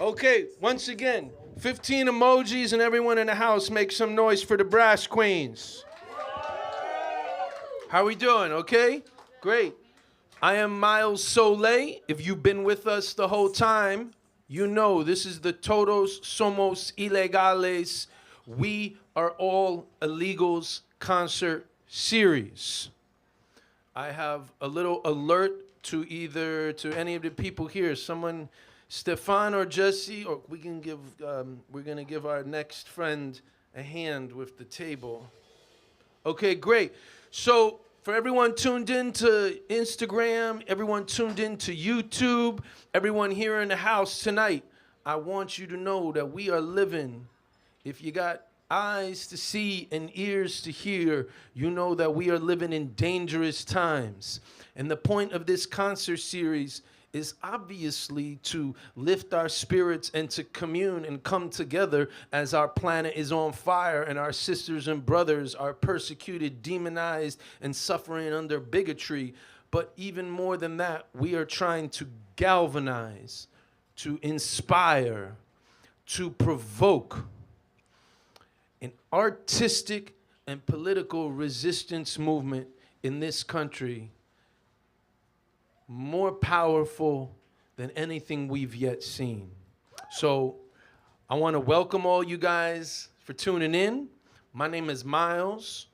Okay, once again, 15 emojis and everyone in the house make some noise for the Brass Queens. How we doing, okay? Great. I am Miles Soleil. If you've been with us the whole time, you know this is the Todos, Somos, Ilegales. We are all illegals concert series. I have a little alert to any of the people here. Someone, Stefan or Jesse, or we can give, we're gonna give our next friend a hand with the table. Okay, great. So for everyone tuned in to Instagram, everyone tuned in to YouTube, everyone here in the house tonight, I want you to know that we are living, if you got eyes to see and ears to hear, you know that we are living in dangerous times. And the point of this concert series is obviously to lift our spirits and to commune and come together as our planet is on fire and our sisters and brothers are persecuted, demonized, and suffering under bigotry. But even more than that, we are trying to galvanize, to inspire, to provoke an artistic and political resistance movement in this country more powerful than anything we've yet seen. So I want to welcome all you guys for tuning in. My name is Miles.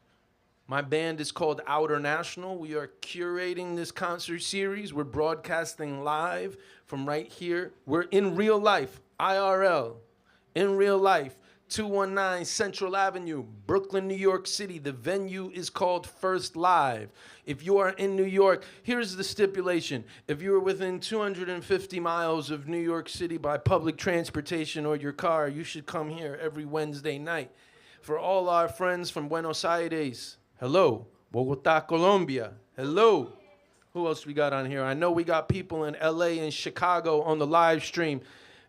My band is called Outernational. We are curating this concert series. We're broadcasting live from right here. We're in real life, IRL, in real life, 219 Central Avenue, Brooklyn, New York City. The venue is called First Live. If you are in New York, here's the stipulation. If you are within 250 miles of New York City by public transportation or your car, you should come here every Wednesday night. For all our friends from Buenos Aires, hello. Bogota, Colombia, hello. Who else we got on here? I know we got people in LA and Chicago on the live stream.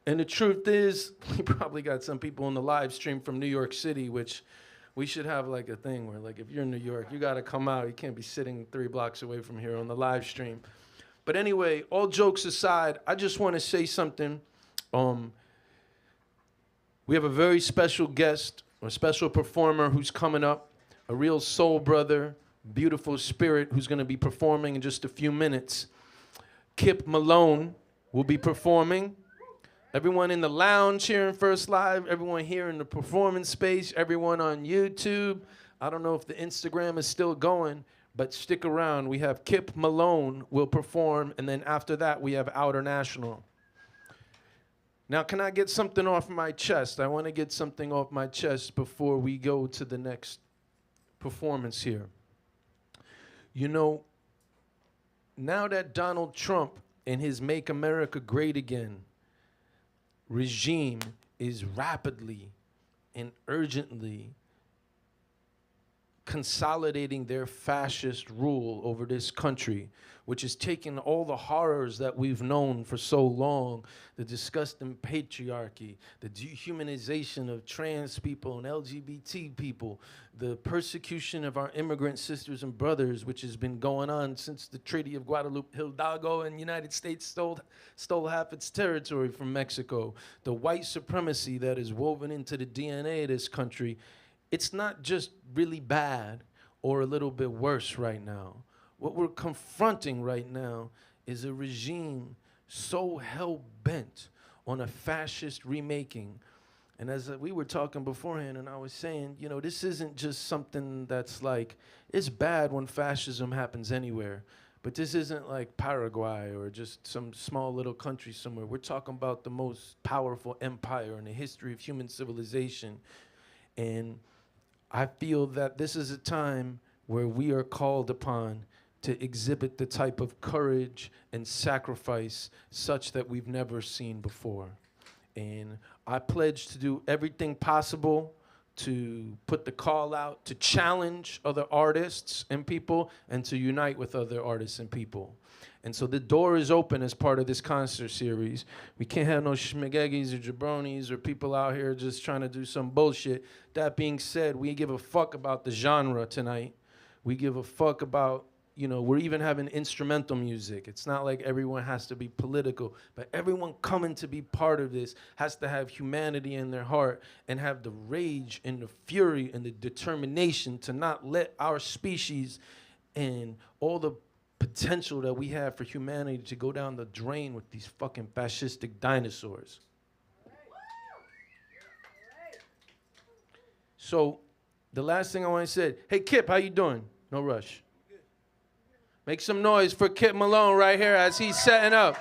And the truth is, we probably got some people on the live stream from New York City, which we should have like a thing where, like, if you're in New York, you got to come out. You can't be sitting 3 blocks away from here on the live stream. But anyway, all jokes aside, I just want to say something. We have a very special guest, a special performer who's coming up, a real soul brother, beautiful spirit who's going to be performing in just a few minutes. Kip Malone will be performing. Everyone in the lounge here in First Live, everyone here in the performance space, everyone on YouTube. I don't know if the Instagram is still going, but stick around. We have Kip Malone will perform, and then after that, we have Outernational. Now, can I get something off my chest? I want to get something off my chest before we go to the next performance here. You know, now that Donald Trump and his Make America Great Again regime is rapidly and urgently consolidating their fascist rule over this country, which is taking all the horrors that we've known for so long, the disgusting patriarchy, the dehumanization of trans people and LGBT people, the persecution of our immigrant sisters and brothers, which has been going on since the Treaty of Guadalupe Hidalgo and the United States stole half its territory from Mexico, the white supremacy that is woven into the DNA of this country. It's not just really bad or a little bit worse right now. What we're confronting right now is a regime so hell-bent on a fascist remaking. And as we were talking beforehand, and I was saying, you know, this isn't just something that's like, it's bad when fascism happens anywhere, but this isn't like Paraguay or just some small little country somewhere. We're talking about the most powerful empire in the history of human civilization. And I feel that this is a time where we are called upon to exhibit the type of courage and sacrifice such that we've never seen before. And I pledge to do everything possible to put the call out, to challenge other artists and people, and to unite with other artists and people. And so the door is open as part of this concert series. We can't have no schmegeggies or jabronis or people out here just trying to do some bullshit. That being said, we give a fuck about the genre tonight. We give a fuck about, you know, we're even having instrumental music. It's not like everyone has to be political, but everyone coming to be part of this has to have humanity in their heart and have the rage and the fury and the determination to not let our species and all the potential that we have for humanity to go down the drain with these fucking fascistic dinosaurs. So the last thing I want to say, hey Kip, how you doing? No rush. Make some noise for Kip Malone right here as he's setting up.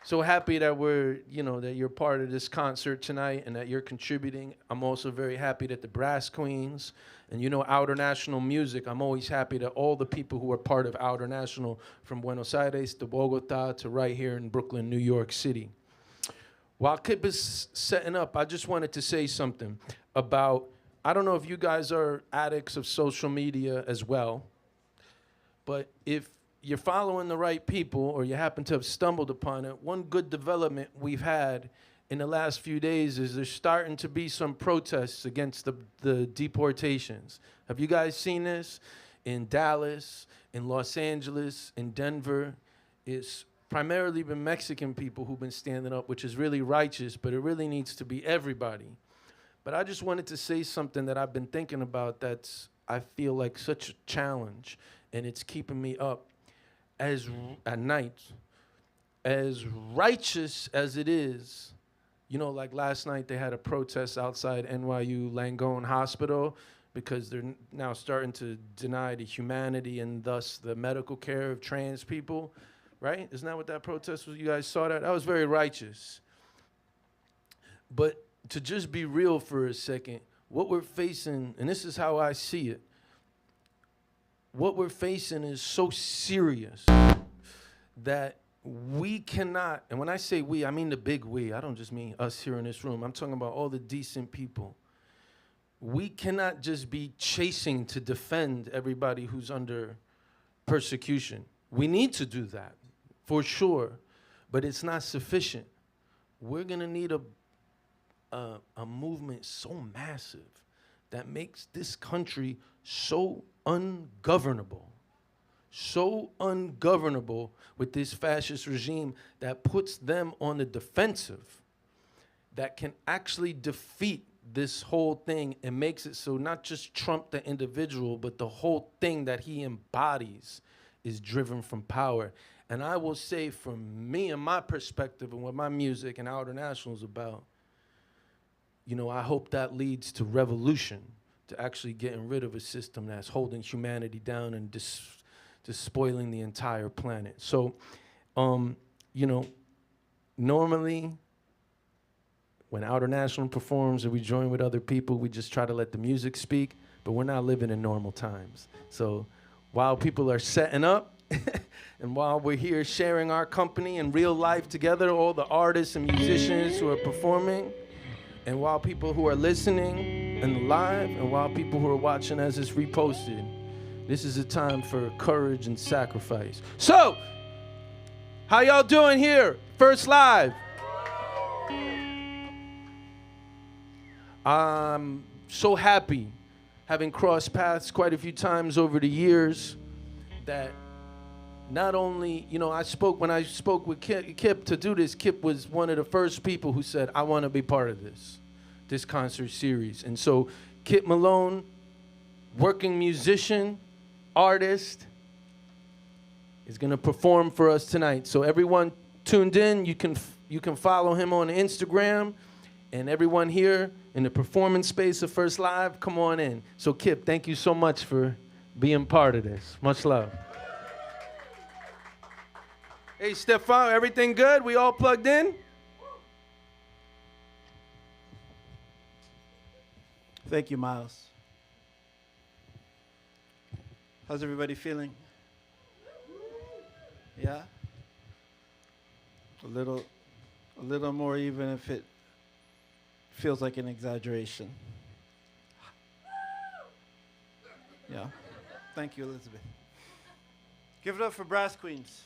So happy that that you're part of this concert tonight and that you're contributing. I'm also very happy that the Brass Queens and Outernational Music. I'm always happy that all the people who are part of Outernational, from Buenos Aires to Bogota to right here in Brooklyn, New York City. While Kip is setting up, I just wanted to say something about, I don't know if you guys are addicts of social media as well, but if you're following the right people or you happen to have stumbled upon it, one good development we've had in the last few days is there's starting to be some protests against the deportations. Have you guys seen this? In Dallas, in Los Angeles, in Denver, it's primarily been Mexican people who've been standing up, which is really righteous, but it really needs to be everybody. But I just wanted to say something that I've been thinking about that's, I feel like, such a challenge, and it's keeping me up at night. As righteous as it is, like last night they had a protest outside NYU Langone Hospital because they're now starting to deny the humanity and thus the medical care of trans people, right? Isn't that what that protest was? You guys saw that? That was very righteous. But to just be real for a second, what we're facing, and this is how I see it, what we're facing is so serious that we cannot, and when I say we, I mean the big we. I don't just mean us here in this room. I'm talking about all the decent people. We cannot just be chasing to defend everybody who's under persecution. We need to do that, for sure, but it's not sufficient. We're gonna need a movement so massive that makes this country so ungovernable with this fascist regime that puts them on the defensive, that can actually defeat this whole thing and makes it so not just Trump the individual, but the whole thing that he embodies is driven from power. And I will say, from me and my perspective and what my music and Outernational is about, you know, I hope that leads to revolution, to actually getting rid of a system that's holding humanity down and just spoiling the entire planet. So, you know, normally when Outernational performs and we join with other people, we just try to let the music speak, but we're not living in normal times. So while people are setting up, and while we're here sharing our company and real life together, all the artists and musicians who are performing, and while people who are listening and live, and while people who are watching as it's reposted, this is a time for courage and sacrifice. So, how y'all doing here? First live. I'm so happy, having crossed paths quite a few times over the years, that not only, you know, when I spoke with Kip to do this, Kip was one of the first people who said, I want to be part of this concert series. And so Kip Malone, working musician, artist, is going to perform for us tonight. So everyone tuned in, you can follow him on Instagram, and everyone here in the performance space of First Live, come on in. So Kip, thank you so much for being part of this. Much love. Hey, Stefan, everything good? We all plugged in? Thank you, Miles. How's everybody feeling? Yeah? A little more, even if it feels like an exaggeration. Yeah. Thank you, Elizabeth. Give it up for Brass Queens.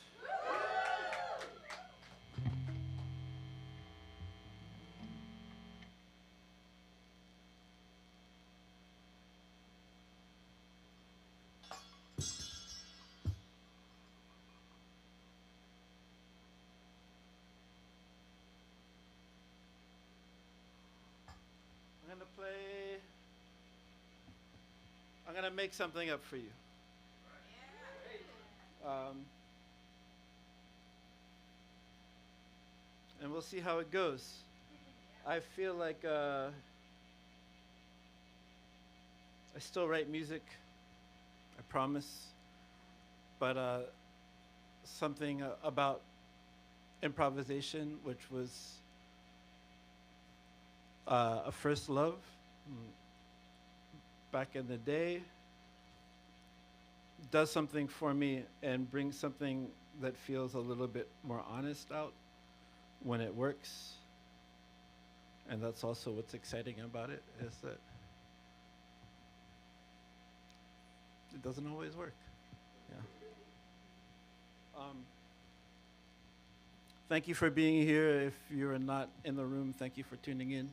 I'm gonna make something up for you. And we'll see how it goes. I feel like I still write music, I promise, but something about improvisation, which was a first love back in the day, does something for me and brings something that feels a little bit more honest out when it works. And that's also what's exciting about it, is that it doesn't always work. Yeah. Thank you for being here. If you're not in the room, thank you for tuning in.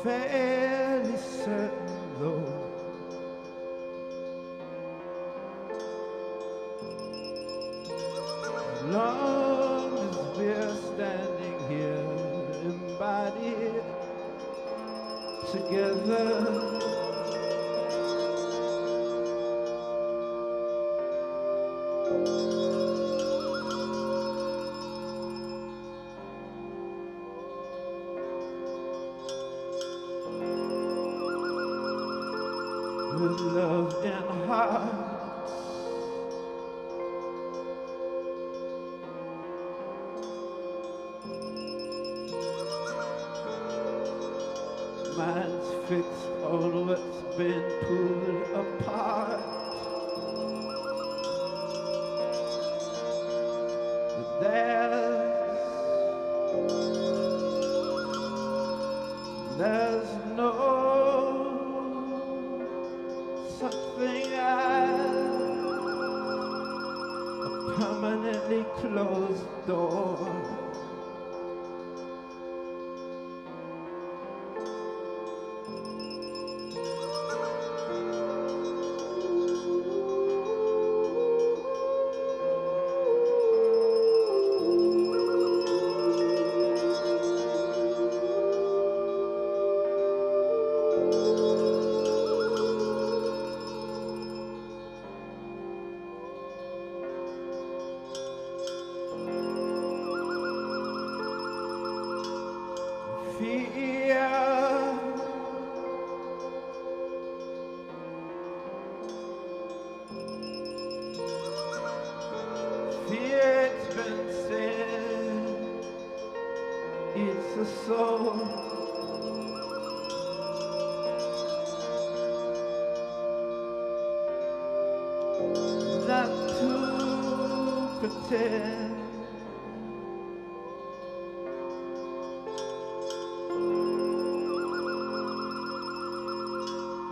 Fairly certain though, as long as we're standing here embodied together, with love in hearts, minds fixed on what's been pulled apart. But there's no something a permanently closed door. Fear's been said, it's a soul. Not to pretend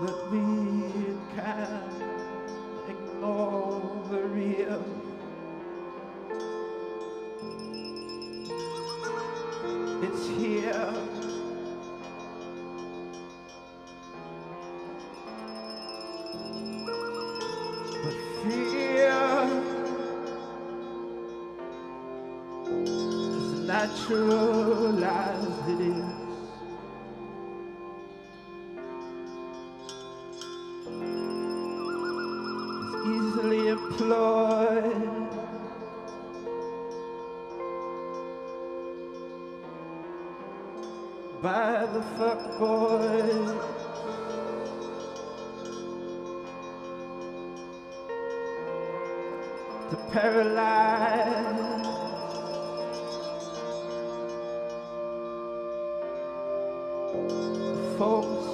that we can ignore the real. It's here. But fear is natural as it is. It's easily employed. By the fuckboys, the paralyzed. Folks,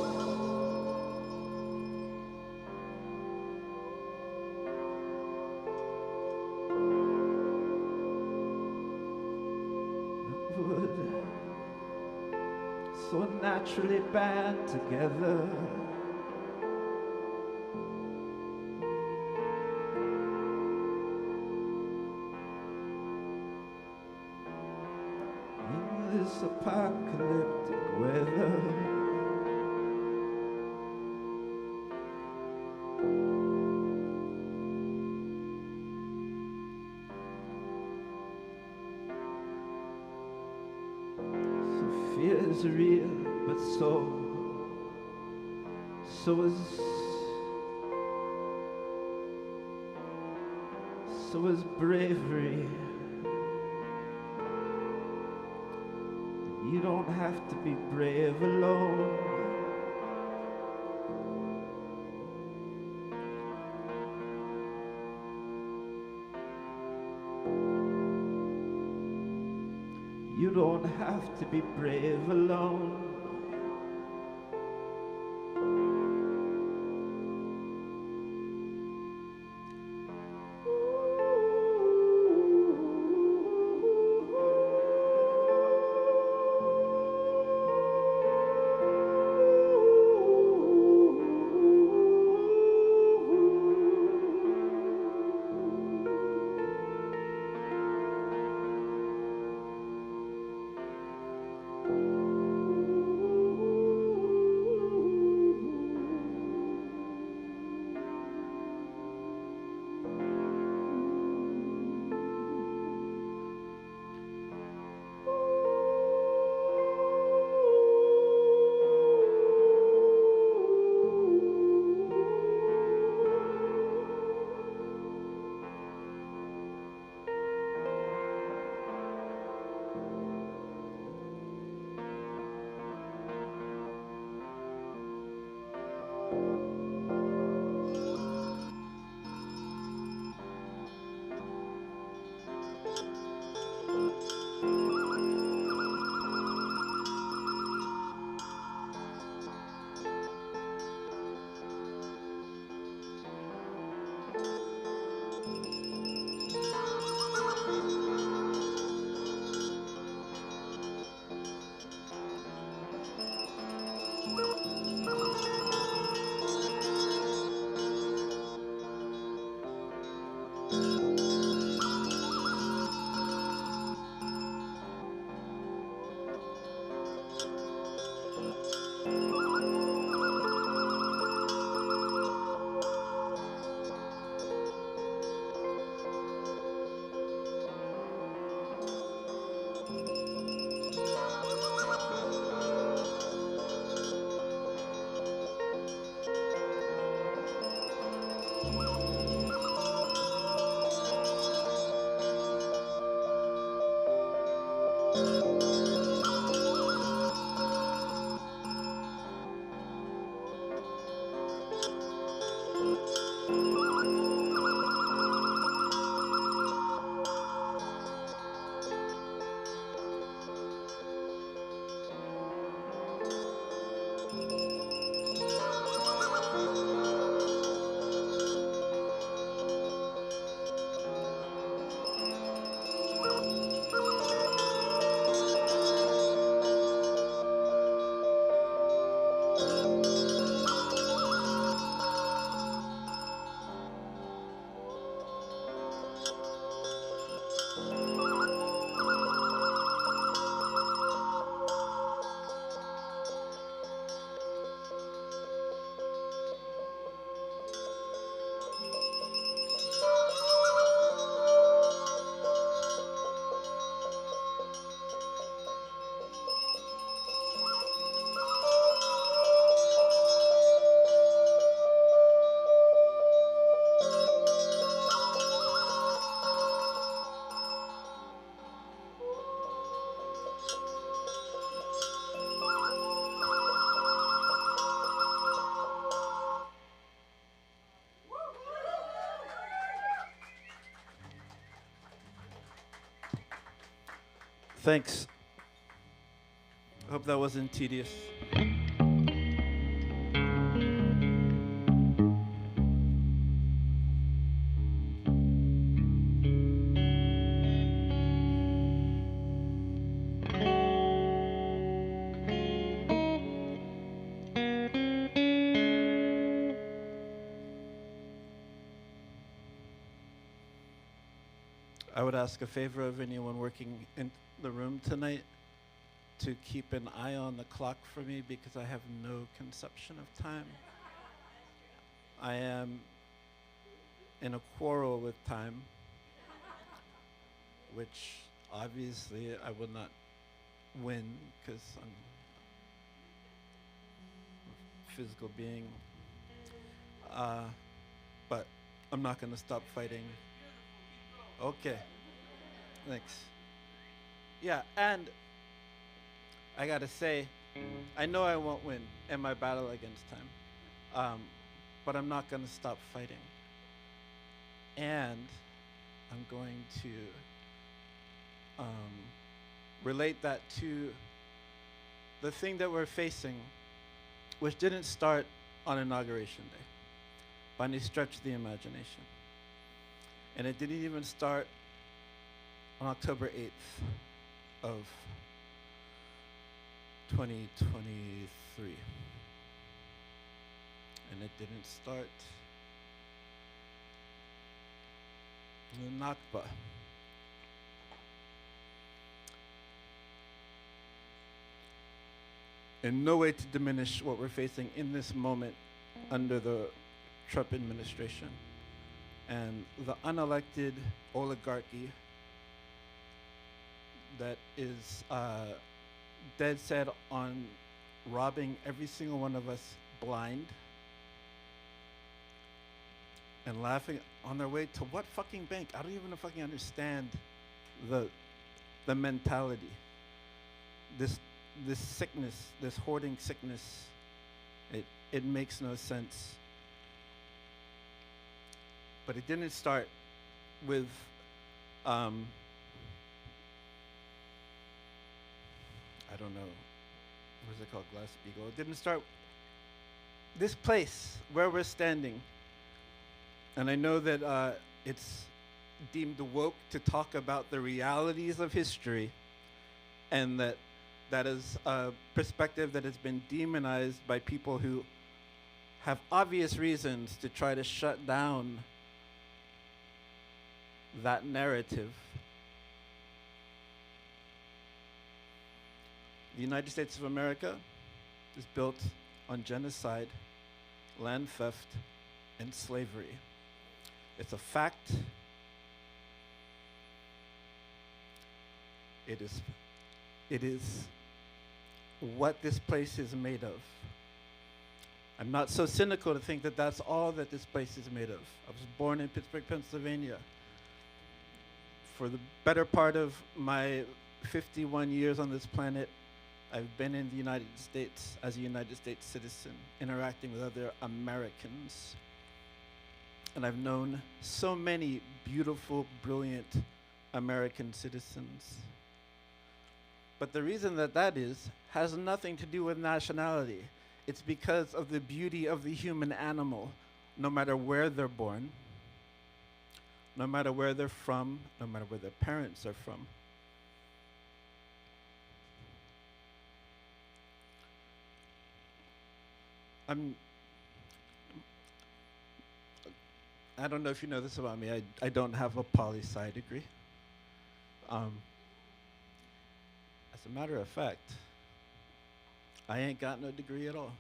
that would so naturally band together. In this apocalyptic weather. Fear is real, but so is bravery. You don't have to be brave alone. You don't have to be brave alone. Thanks. Hope that wasn't tedious. I would ask a favor of anyone working in the room tonight to keep an eye on the clock for me because I have no conception of time. I am in a quarrel with time, which obviously I will not win because I'm a physical being. But I'm not going to stop fighting. Okay. Thanks. Yeah, and I gotta say, I know I won't win in my battle against time, but I'm not gonna stop fighting. And I'm going to relate that to the thing that we're facing, which didn't start on Inauguration Day by any stretch of the imagination. And it didn't even start on October 8th of 2023. And it didn't start in Nakba. In no way to diminish what we're facing in this moment under the Trump administration and the unelected oligarchy that is dead set on robbing every single one of us blind and laughing on their way to what fucking bank? I don't even fucking understand the mentality. This sickness, this hoarding sickness, it makes no sense. But it didn't start with I don't know, what is it called, Glass-Steagall? It didn't start this place where we're standing. And I know that it's deemed woke to talk about the realities of history, and that is a perspective that has been demonized by people who have obvious reasons to try to shut down that narrative. The United States of America is built on genocide, land theft, and slavery. It's a fact. It is what this place is made of. I'm not so cynical to think that that's all that this place is made of. I was born in Pittsburgh, Pennsylvania. For the better part of my 51 years on this planet, I've been in the United States as a United States citizen, interacting with other Americans. And I've known so many beautiful, brilliant American citizens. But the reason that is has nothing to do with nationality. It's because of the beauty of the human animal, no matter where they're born, no matter where they're from, no matter where their parents are from. I don't know if you know this about me. I don't have a poli-sci degree. As a matter of fact, I ain't got no degree at all.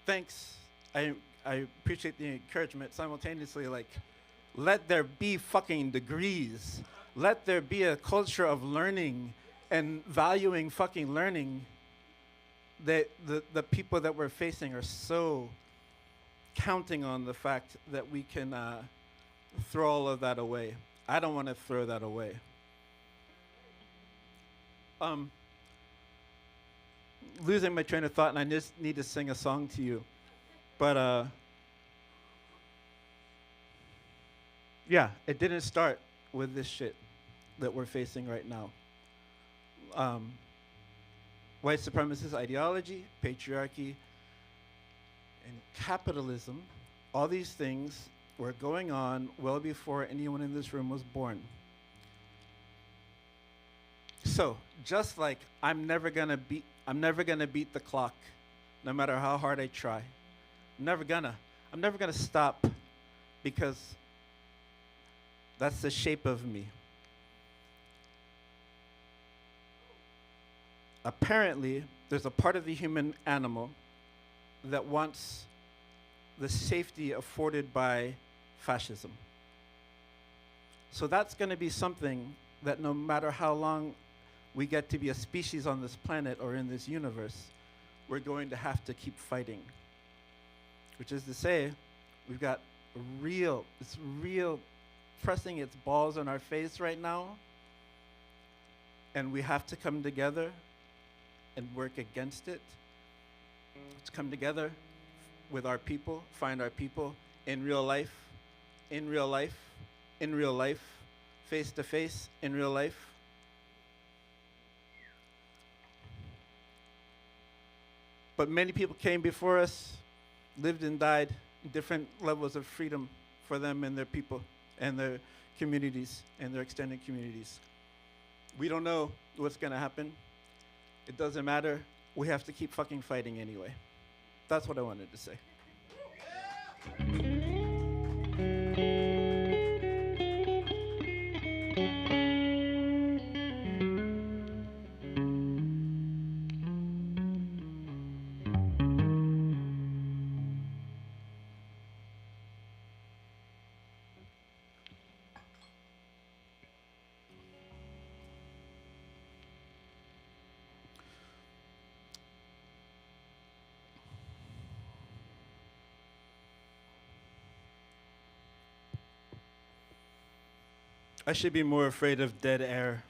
Thanks. I appreciate the encouragement. Simultaneously, let there be fucking degrees. Let there be a culture of learning and valuing fucking learning. That the people that we're facing are so counting on the fact that we can throw all of that away. I don't want to throw that away. Losing my train of thought, and I just need to sing a song to you. But Yeah, it didn't start with this shit that we're facing right now. White supremacist ideology, patriarchy, and capitalism, all these things were going on well before anyone in this room was born. So, just like I'm never gonna beat the clock, no matter how hard I try. I'm never gonna stop, because that's the shape of me. Apparently, there's a part of the human animal that wants the safety afforded by fascism. So that's going to be something that no matter how long we get to be a species on this planet or in this universe, we're going to have to keep fighting. Which is to say, we've got it's real pressing its balls on our face right now, and we have to come together and work against it. Let's come together with our people, find our people in real life, face to face, in real life. But many people came before us, lived and died in different levels of freedom for them and their people and their communities and their extended communities. We don't know what's gonna happen. It doesn't matter. We have to keep fucking fighting anyway. That's what I wanted to say. I should be more afraid of dead air.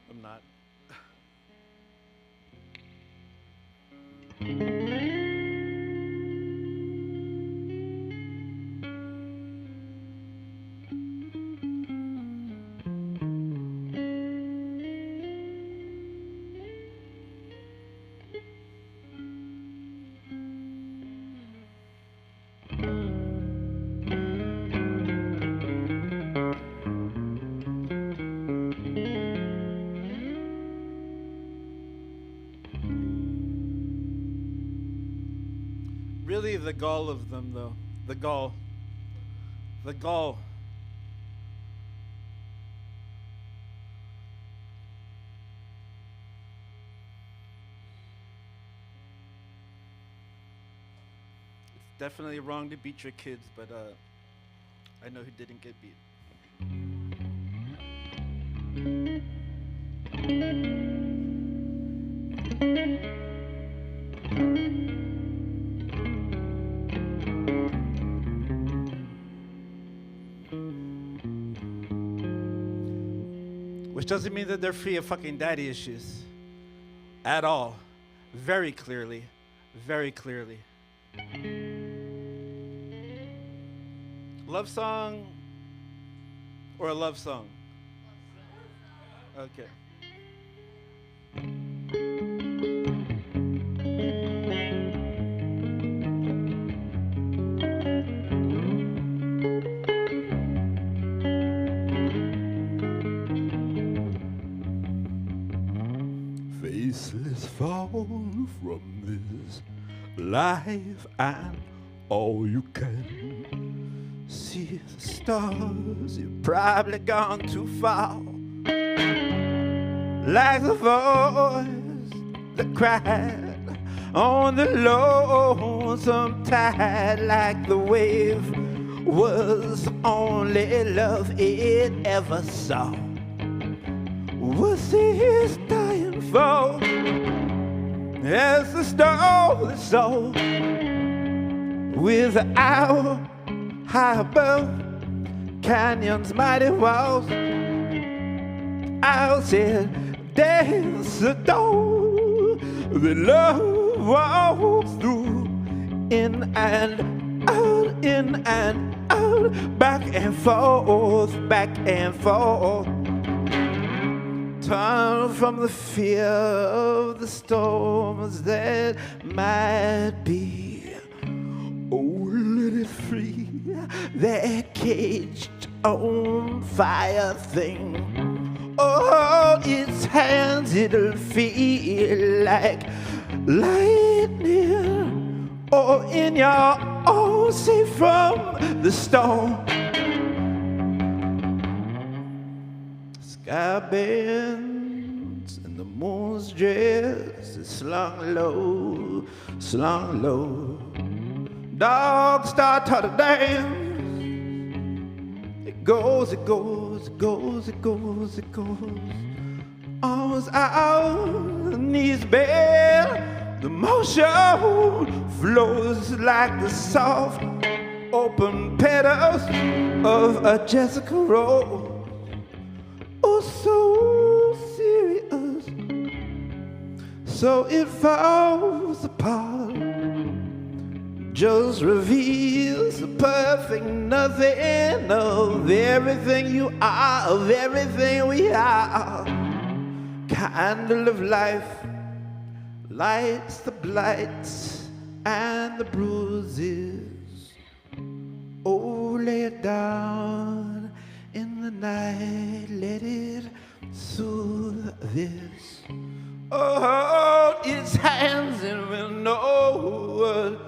I'm not. Really, the gall of them, though. The gall. The gall. It's definitely wrong to beat your kids, but I know who didn't get beat. Which doesn't mean that they're free of fucking daddy issues. At all. Very clearly. Very clearly. Love song or a love song? Okay. Faceless fall from this life, and all you can see is the stars. You've probably gone too far, like the voice that cried on the lonesome tide, like the wave was only love it ever saw. Was his dying fall as the stone soul with our high above canyons, mighty walls. I'll say there's a door that love walks through, in and out in and out, back and forth, back and forth. Turn from the fear of the storms that might be. Oh, let it free, that caged on fire thing. Oh, its hands, it'll feel like lightning. Oh, in your arms, safe from the storm. Sky bends and the moon's dress is slung low, slung low. Dogs start to dance. It goes, it goes, it goes, it goes, it goes. Arms out, knees bare. The motion flows like the soft, open petals of a Jessica Rose. Oh, so serious, so it falls apart. Just reveals the perfect nothing of everything you are, of everything we are. Candle of life lights the blights and the bruises. Oh, lay it down in the night, let it soothe this. Oh, hold its hands and we'll know what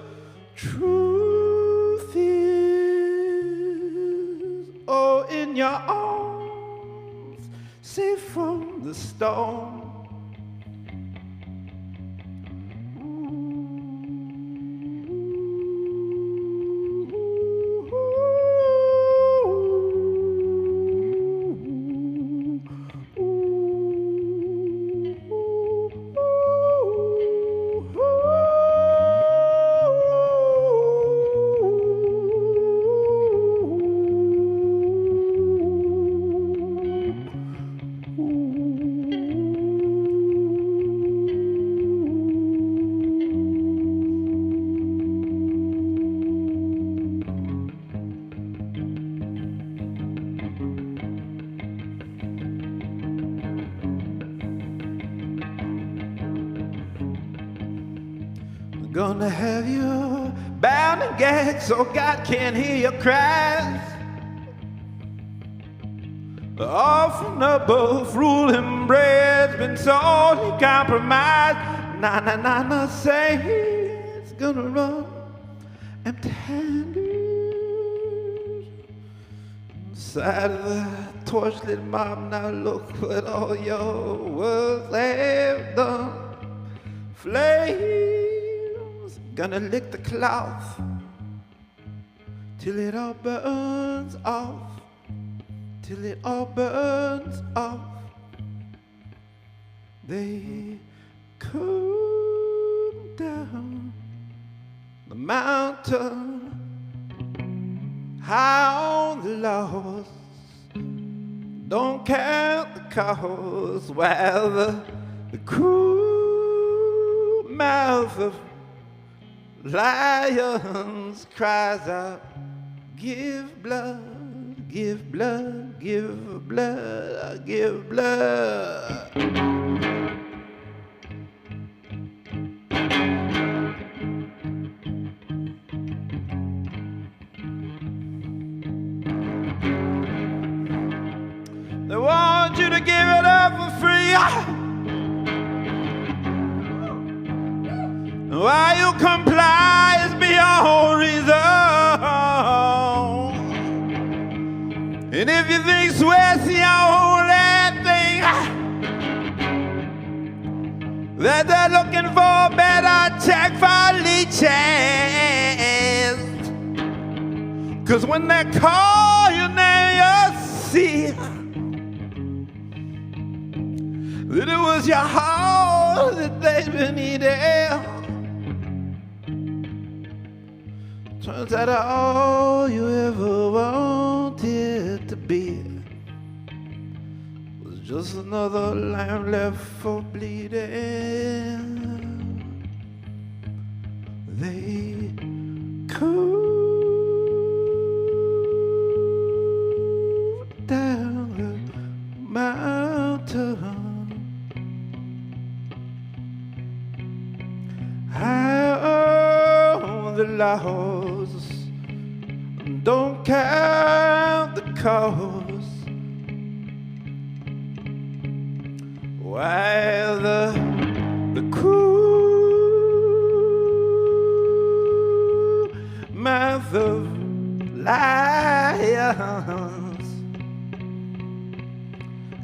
truth is. Oh, in your arms, safe from the storm. Gonna have you bound and gagged so God can't hear your cries. Off and above, ruling bread's been sorely compromised. Nah, say it's gonna run empty-handed. Inside of the torchlit mob, now look what all your words have done. Flames gonna lick the cloth till it all burns off, till it all burns off. They come down the mountain high on the lost. Don't count the cost while the cruel mouth of lions cries out, give blood, give blood, give blood, give blood. They want you to give it up for free. Why you comply is beyond reason. And if you think sweat's the only thing that they're looking for, better check for leeches. 'Cause when they call your name, you'll see that it was your heart that they've been eating. Turns out all you ever wanted to be was just another lamb left for bleeding. They could the loss. Don't count the cost. While the cruel mouth of lions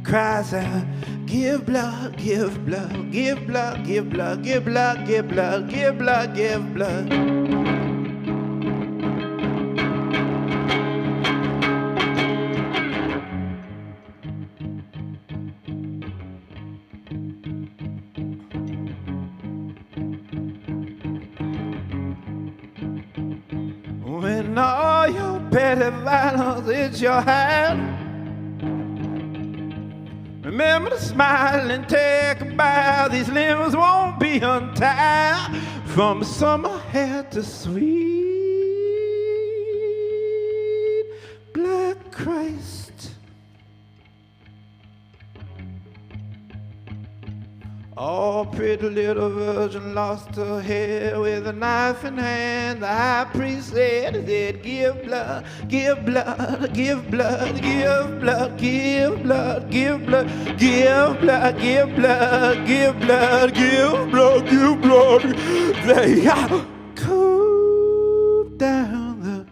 cries out, give blood, give blood, give blood, give blood, give blood, give blood, give blood, give blood. When all your petty violence is your hand, remember to smile and take a bow. These limbs won't be untied from summer hair to sweet black Christ. Oh, pretty little virgin lost her hair with a knife in hand. The high priest said, give blood, give blood, give blood, give blood, give blood, give blood, give blood, give blood, give blood, give blood, give blood. They cooled down the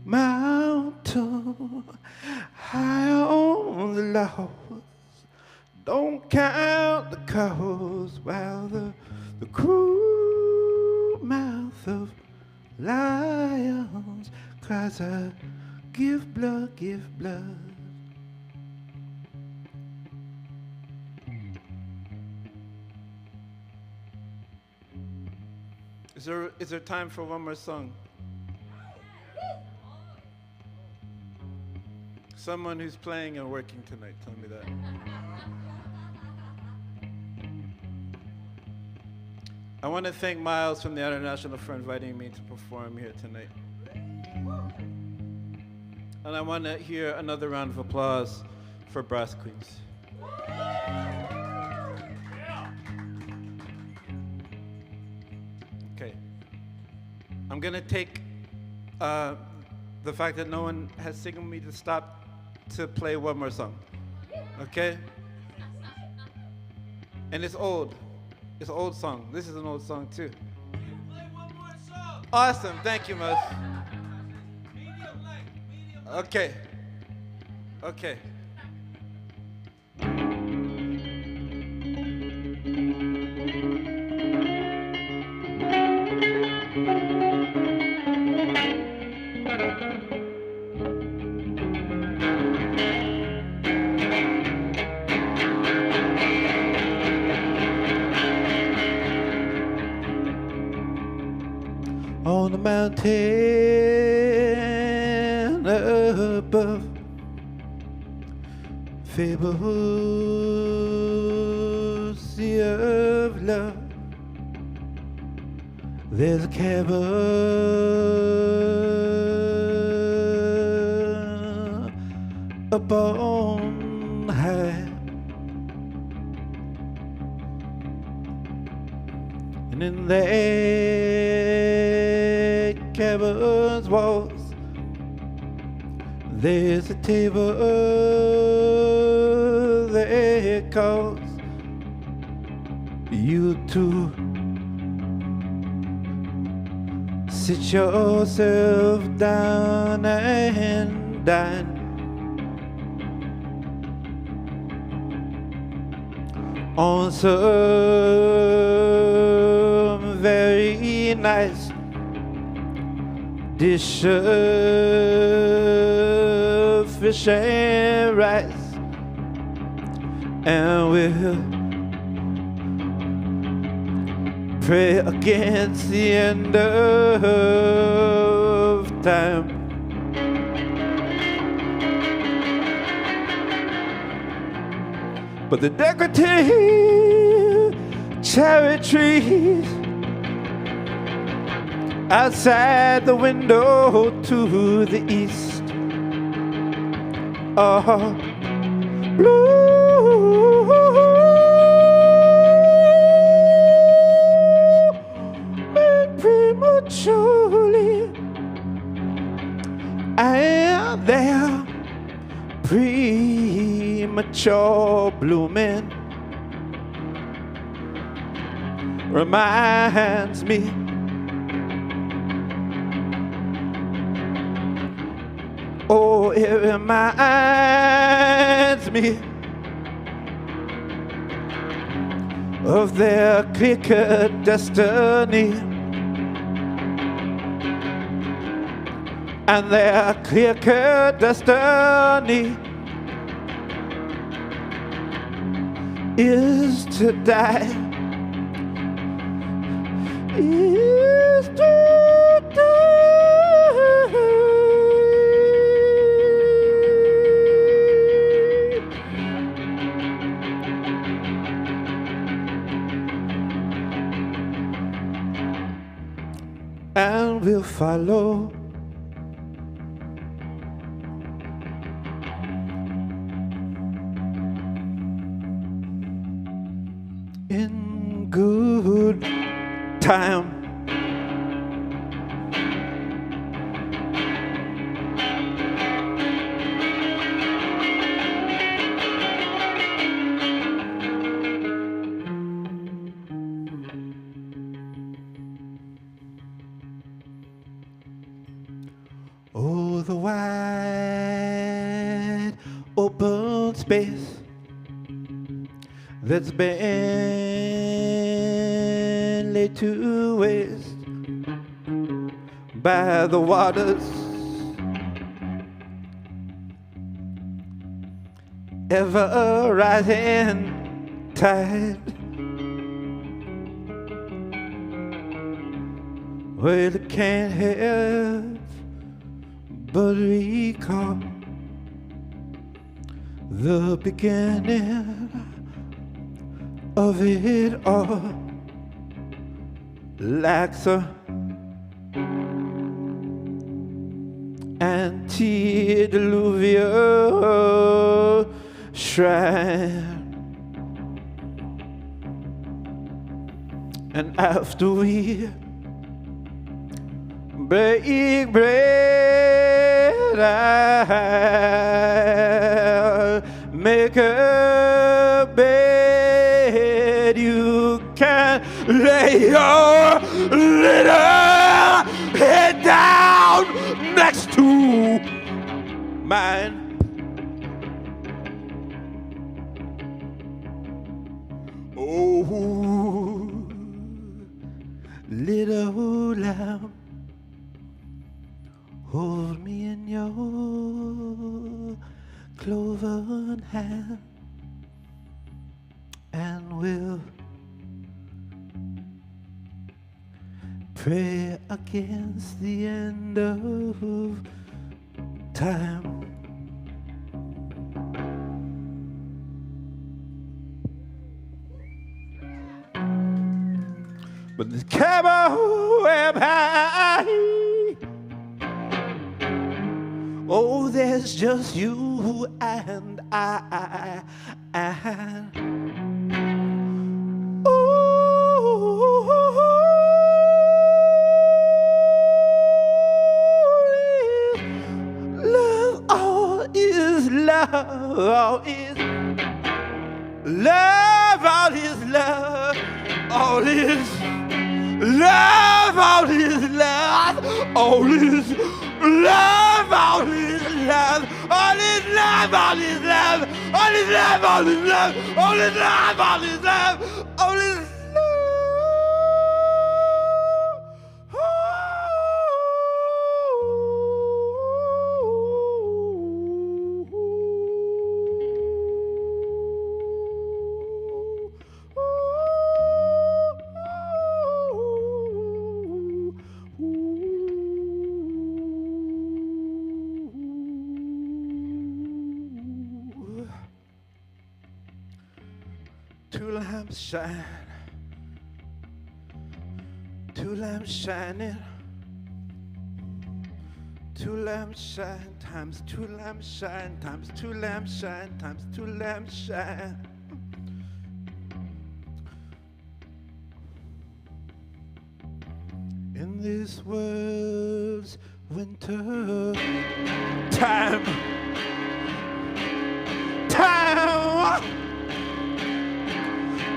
mountain high on the low. Don't count the cost while the cruel mouth of lions cries out, give blood, give blood. Is there time for one more song? Someone who's playing and working tonight, tell me that. I want to thank Miles from the Outernational for inviting me to perform here tonight. And I want to hear another round of applause for Brass Queens. Okay. I'm going to take the fact that no one has signaled me to stop to play one more song. Okay? And it's old. It's an old song. This is an old song too. Play one more song. Awesome. Thank you, Mus. Medium light. Okay. Okay. On the mountain above, fabled sea of love, there's a cabin up on high, and in that cabin's walls there's a table that calls you to sit yourself down and dine. On some very nice dish of fish and rice, and we'll pray against the end of time. But the decorative cherry trees outside the window to the east are blue and prematurely premature blooming reminds me oh, it reminds me of their clear-cut destiny and their clear-cut destiny is to die, is to die. And we'll follow in good time. Oh, the wide open space that's been laid to waste by the waters ever rising tide. Well, it can't help but recall the beginning of it all, like some antediluvian shrine. And after we break bread, I'll make a bed. You can lay your little head down next to mine. Oh, little lamb, hold me in your cloven hand, and we'll pray against the end of time. But this cobweb high, oh, there's just you and I. Love, all is love, all is love, all is love, all is love, all is love, all is love, all is love, all is love, all is love, all is love, all is love, all is love, all is love, all is love. Two lamps shine, two lamps shining, two lamps shine, times two lamps shine, times two lamps shine, times two lamps shine. In this world's winter time,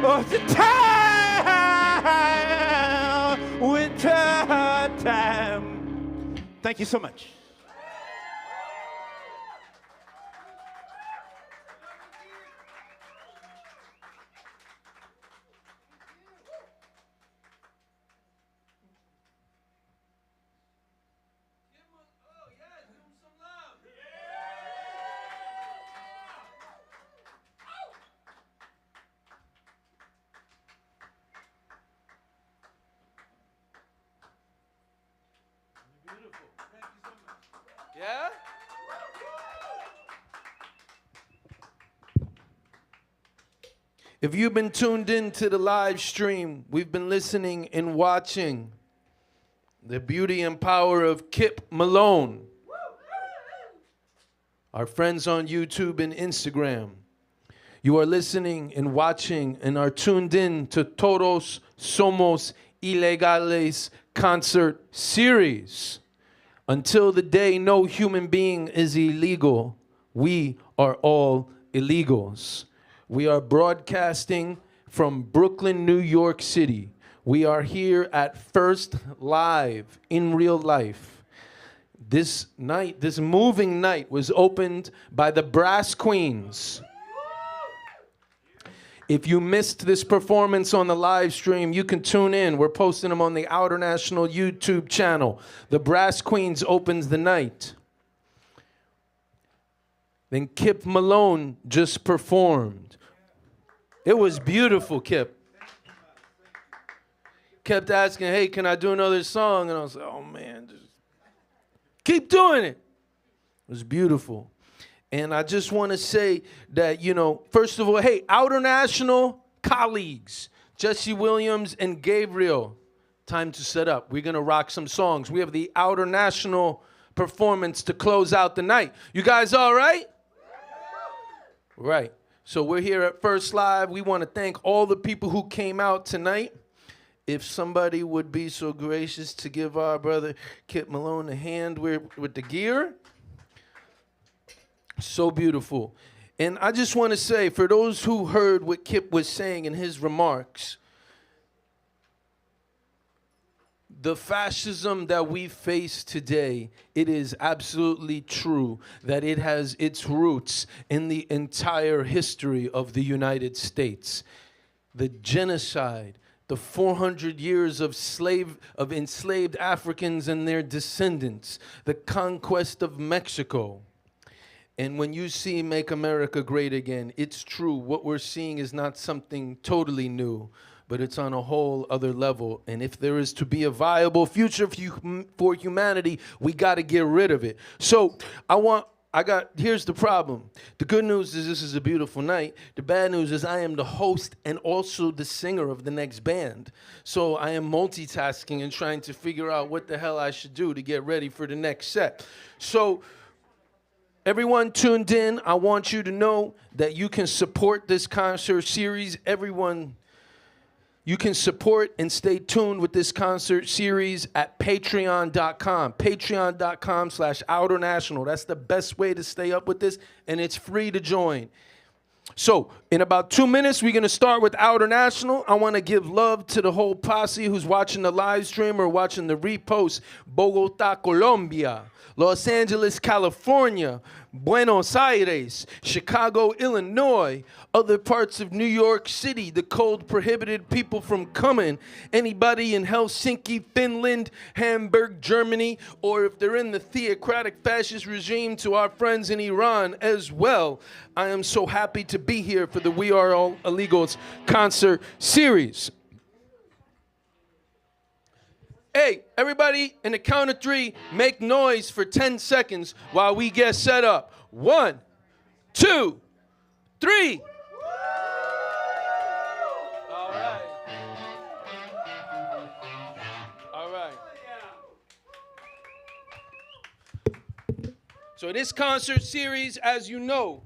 Oh, the time, winter time. Thank you so much. Yeah? If you've been tuned in to the live stream, we've been listening and watching the beauty and power of Kip Malone. Our friends on YouTube and Instagram. You are listening and watching and are tuned in to Todos, Somos, Ilegales concert series. Until the day no human being is illegal, we are all illegals. We are broadcasting from Brooklyn, New York City. We are here at First Live in real life. This night, this moving night, was opened by the Brass Queens. If you missed this performance on the live stream, you can tune in. We're posting them on the Outernational YouTube channel. The Brass Queens opens the night. Then Kip Malone just performed. It was beautiful, Kip. Kept asking, hey, can I do another song? And I was like, oh, man, just keep doing it. It was beautiful. And I just want to say that, you know, first of all, hey, Outernational colleagues, Jesse Williams and Gabriel, time to set up. We're going to rock some songs. We have the Outernational performance to close out the night. You guys all right? Right. So we're here at First Live. We want to thank all the people who came out tonight. If somebody would be so gracious to give our brother Kip Malone a hand with the gear. So beautiful. And I just want to say, for those who heard what Kip was saying in his remarks, the fascism that we face today, it is absolutely true that it has its roots in the entire history of the United States. The genocide, the 400 years of enslaved Africans and their descendants, the conquest of Mexico. And when you see Make America Great Again, it's true. What we're seeing is not something totally new, but it's on a whole other level. And if there is to be a viable future for humanity, we got to get rid of it. So here's the problem. The good news is this is a beautiful night. The bad news is I am the host and also the singer of the next band. So I am multitasking and trying to figure out what the hell I should do to get ready for the next set. So everyone tuned in, I want you to know that you can support this concert series. You can support and stay tuned with this concert series at patreon.com. Patreon.com/Outernational. That's the best way to stay up with this, and it's free to join. So, in about 2 minutes, we're going to start with Outernational. I want to give love to the whole posse who's watching the live stream or watching the repost. Bogotá, Colombia. Los Angeles, California, Buenos Aires, Chicago, Illinois, other parts of New York City. The code prohibited people from coming. Anybody in Helsinki, Finland, Hamburg, Germany, or if they're in the theocratic fascist regime, to our friends in Iran as well. I am so happy to be here for the We Are All Illegals concert series. Hey, everybody, in the count of 3, make noise for 10 seconds while we get set up. 1, 2, 3. All right. All right. So this concert series, as you know,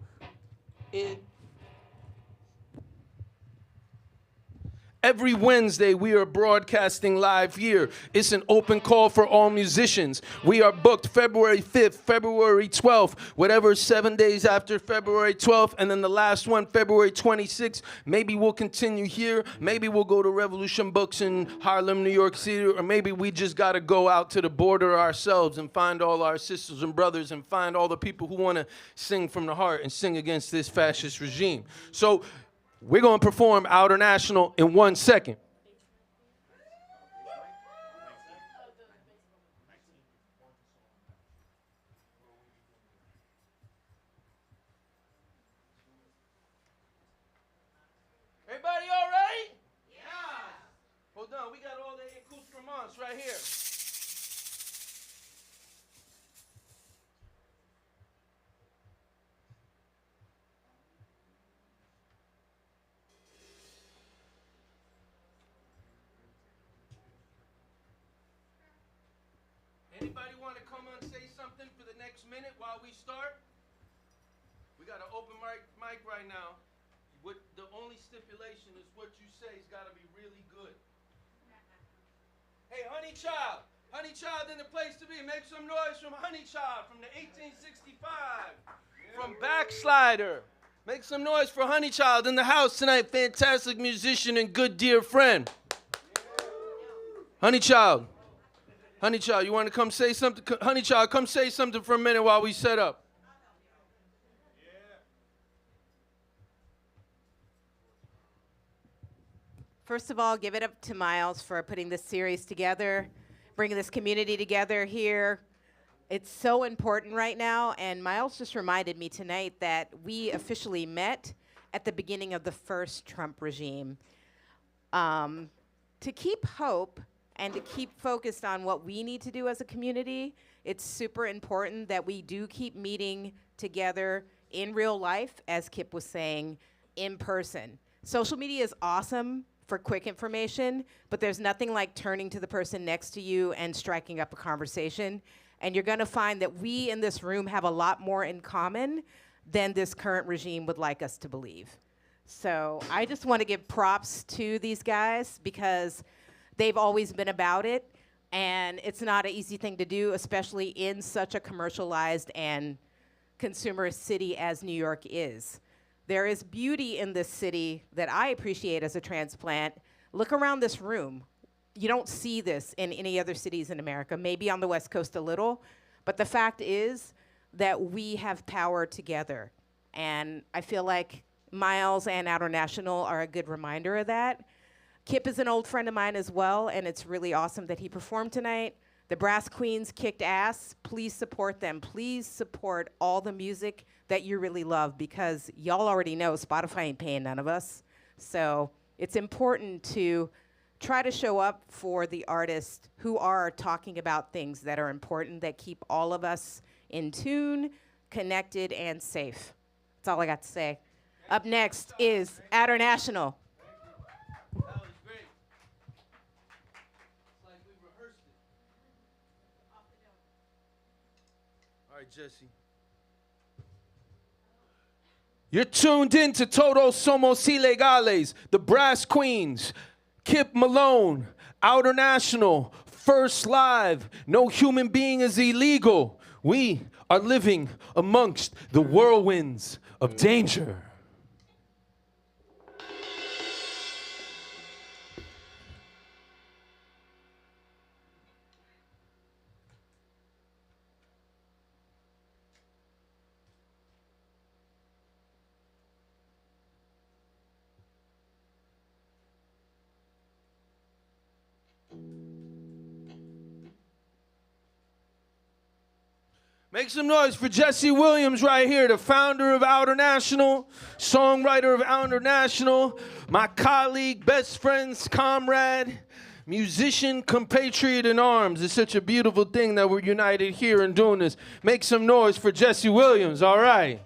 Every Wednesday, we are broadcasting live here. It's an open call for all musicians. We are booked February 5th, February 12th, whatever 7 days after February 12th, and then the last one, February 26th. Maybe we'll continue here. Maybe we'll go to Revolution Books in Harlem, New York City, or maybe we just got to go out to the border ourselves and find all our sisters and brothers and find all the people who want to sing from the heart and sing against this fascist regime. So we're going to perform Outernational in 1 second. Everybody all right? Yeah. Hold on, we got all the accoutrements right here. Anybody want to come and say something for the next minute while we start? We got an open mic right now. What the only stipulation is what you say has got to be really good. Hey, Honey Child in the place to be. Make some noise from Honey Child from the 1865. From Backslider. Make some noise for Honey Child in the house tonight. Fantastic musician and good dear friend. Honey Child, you want to come say something? Honey Child, come say something for a minute while we set up. First of all, give it up to Miles for putting this series together, bringing this community together here. It's so important right now, and Miles just reminded me tonight that we officially met at the beginning of the first Trump regime. To keep hope and to keep focused on what we need to do as a community, it's super important that we do keep meeting together in real life, as Kip was saying, in person. Social media is awesome for quick information, but there's nothing like turning to the person next to you and striking up a conversation. And you're gonna find that we in this room have a lot more in common than this current regime would like us to believe. So I just wanna give props to these guys because they've always been about it, and it's not an easy thing to do, especially in such a commercialized and consumerist city as New York is. There is beauty in this city that I appreciate as a transplant. Look around this room. You don't see this in any other cities in America, maybe on the West Coast a little, but the fact is that we have power together. And I feel like Miles and Outernational are a good reminder of that. Kip is an old friend of mine as well, and it's really awesome that he performed tonight. The Brass Queens kicked ass. Please support them. Please support all the music that you really love, because y'all already know Spotify ain't paying none of us. So it's important to try to show up for the artists who are talking about things that are important, that keep all of us in tune, connected, and safe. That's all I got to say. Up next is Outernational. That was great. It's like we rehearsed it. All right, Jesse. You're tuned in to Todos, Somos, Ilegales, the Brass Queens, Kip Malone, Outernational, First Live. No human being is illegal. We are living amongst the whirlwinds of danger. Make some noise for Jesse Williams right here, the founder of Outernational, songwriter of Outernational, my colleague, best friends, comrade, musician, compatriot in arms. It's such a beautiful thing that we're united here and doing this. Make some noise for Jesse Williams, all right.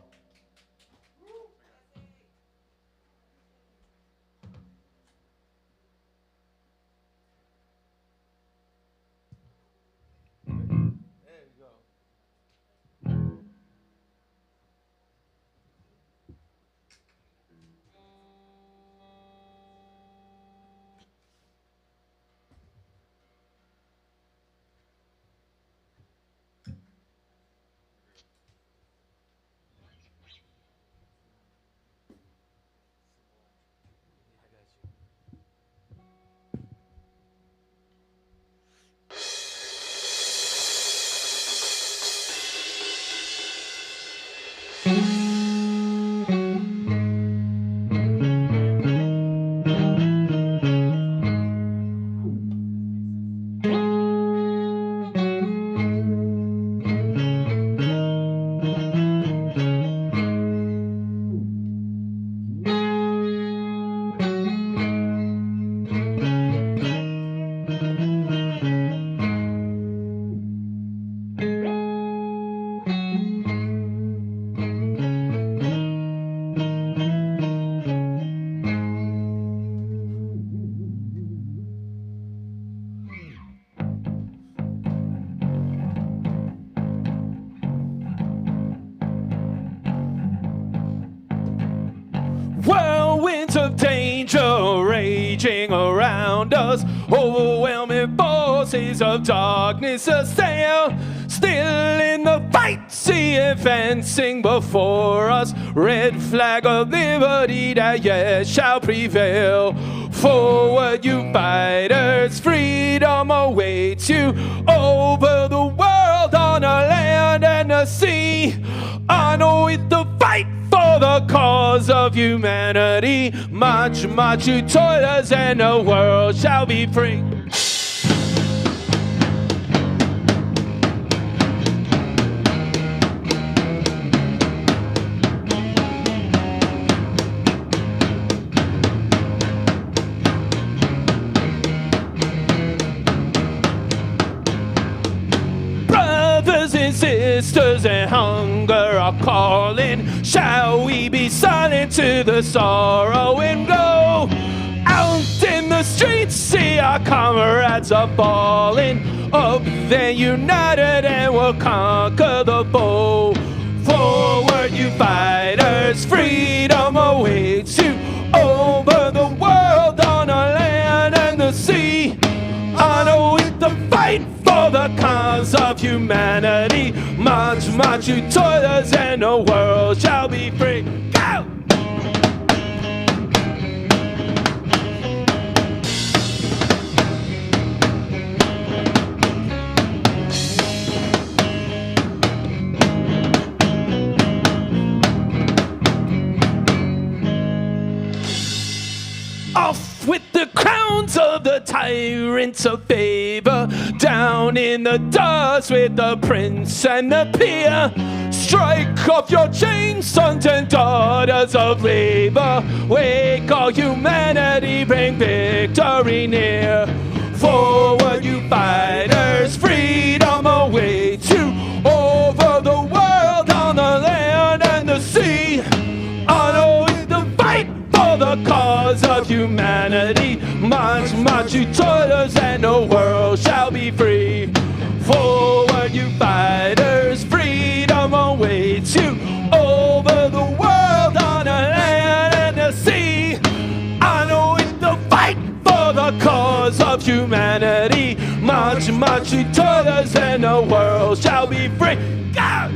Whirlwinds of danger raging around us, overwhelming forces of darkness assail. Still in the fight, see advancing before us, red flag of liberty that yet shall prevail. Forward, you fighters, freedom awaits you over the world, on the land and the sea. On with the fight for the cause of humanity. March, march, you toilers, and the world shall be free. Brothers and sisters and hunger are calling. Shall we be silent to the sorrow and go out in the streets? See our comrades are falling. Up then united and we'll conquer the foe. Forward, you fighters, freedom awaits you over the world, on the land and the sea. On with the fight for the cause of humanity. March, march, you toilers, and the world shall be free. Go! Off with the crowns of the tyrants of favor, down in the dust with the prince and the peer. Strike off your chains, sons and daughters of labor. Wake all humanity, bring victory near. Forward, you fighters, freedom awaits you over the world, on the land and the sea. On with the fight for the cause of humanity. March, march, you toilers, and the world shall be free. Forward, you fighters, freedom awaits you over the world, on the land and the sea. On with the fight for the cause of humanity. March, march, you toilers, and the world shall be free. Go!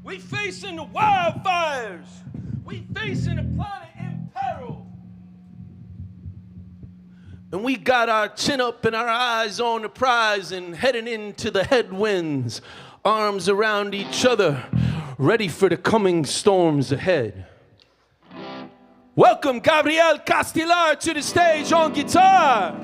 We facing the wildfires. We facing a planet in peril. And we got our chin up and our eyes on the prize and heading into the headwinds, arms around each other, ready for the coming storms ahead. Welcome Gabriel Castellar to the stage on guitar.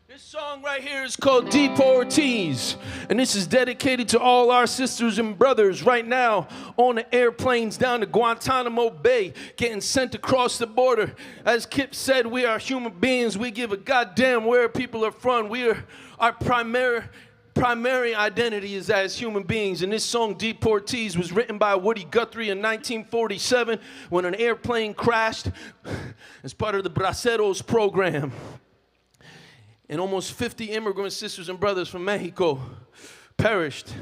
This song right here is called Deportees, and this is dedicated to all our sisters and brothers right now on the airplanes down to Guantanamo Bay, getting sent across the border. As Kip said, we are human beings. We give a goddamn where people are from. Our primary primary identity is as human beings, and this song, Deportees, was written by Woody Guthrie in 1947 when an airplane crashed as part of the Braceros program. And almost 50 immigrant sisters and brothers from Mexico perished,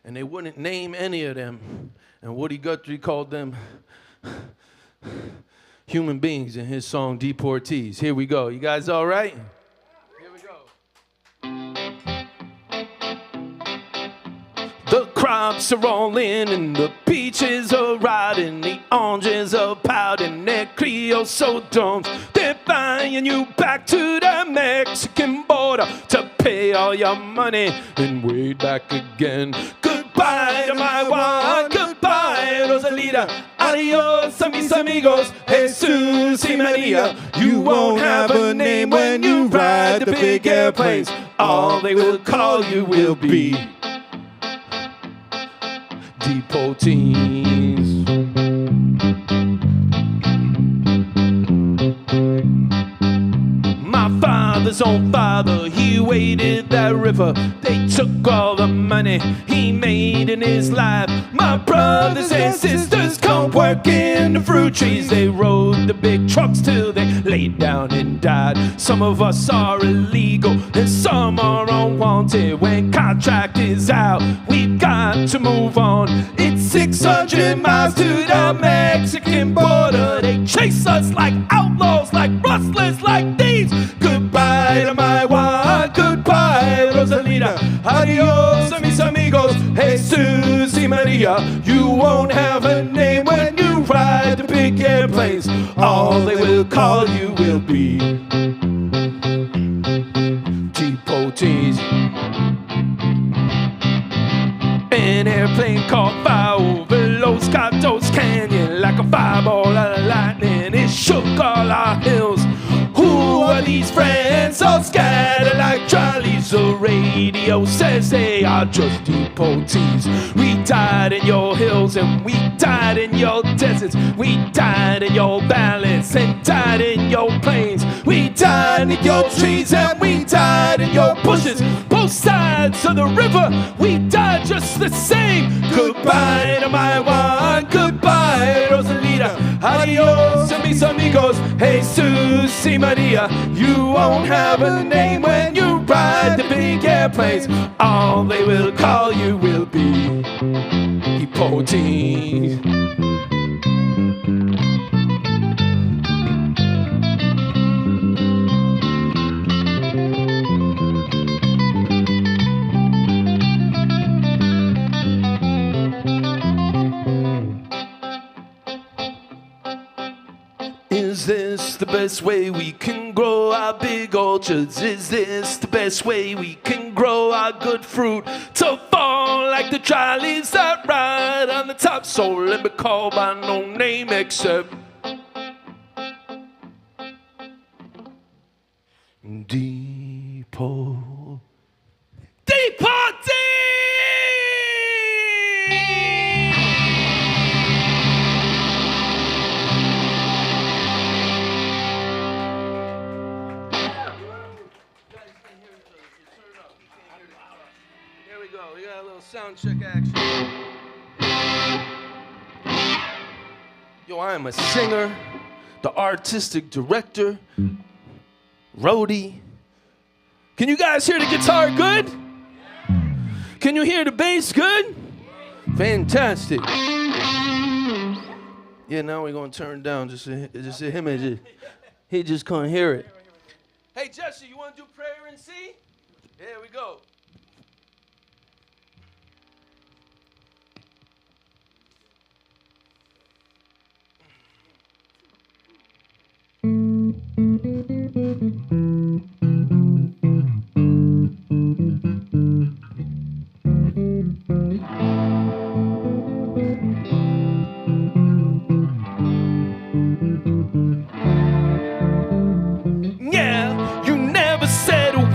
and they wouldn't name any of them. And Woody Guthrie called them human beings in his song, Deportees. Here we go. You guys all right? Here we go. The crops are all in and the peaches are riding, the oranges are pouting, their creosotes, they're flying you back to the Mexican border to pay all your money and way back again. Goodbye to my one, goodbye Rosalita, adios a mis amigos, Jesus y Maria. You won't have a name when you ride the big airplanes, all they will call you will be deportees. My father's own father, he waded that river. They took all the money he made in his life. My brothers and sisters come work in the fruit trees. They rode the big trucks till they laid down and died. Some of us are illegal and some are unwanted. When contract is out, we've got to move on. It's 600 miles to the Mexican border. They chase us like outlaws, like rustlers, like thieves. Goodbye to my one, goodbye Rosalita, adios a mis amigos, Jesus y Maria. You won't have a name when you ride the big airplanes, all they will call you will be deportees. An airplane caught fire over Los Gatos Canyon like a fireball out of lightning. It shook all our hills. Who are these friends all scattered like trolleys? The radio says they are just deportees. We died in your hills and we died in your deserts. We died in your valleys and died in your plains. We died in your trees and we died in your bushes. Both sides of the river, we died just the same. Goodbye to my one, goodbye Rosalita, adios a mis amigos, Jesus y Maria. You won't have a name when you ride the big airplanes, all they will call you will be deportees. Is this the best way we can grow our big orchards? Is this the best way we can grow our good fruit? To fall like the dry leaves that ride on the top, so let me call by no name except deportees! We got a little sound check action. Yo, I am a singer, the artistic director, roadie. Can you guys hear the guitar good? Can you hear the bass good? Fantastic. Yeah, now we're gonna turn down just to him. He just can't hear it. Hey Jesse, you wanna do prayer in C? There we go.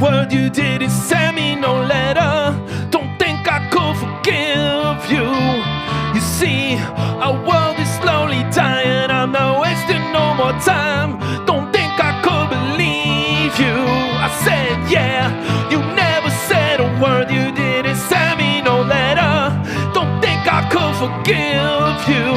Word you didn't send me no letter. Don't think I could forgive you. You see, our world is slowly dying. I'm not wasting no more time. Don't think I could believe you. I said, yeah, you never said a forgive you.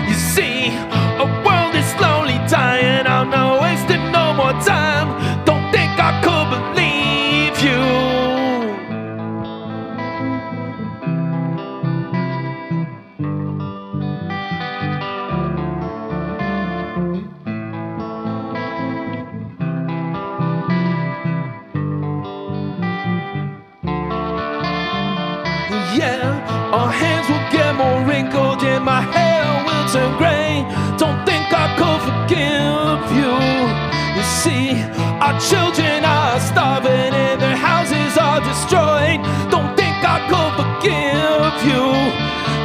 You see, a world is slowly dying. I'm not wasting no more time. Don't think I could believe you. Yeah, our hands will get more wrinkled and my hair will turn gray. Don't think I could forgive you. You see, our children are starving and their houses are destroyed. Don't think I could forgive you.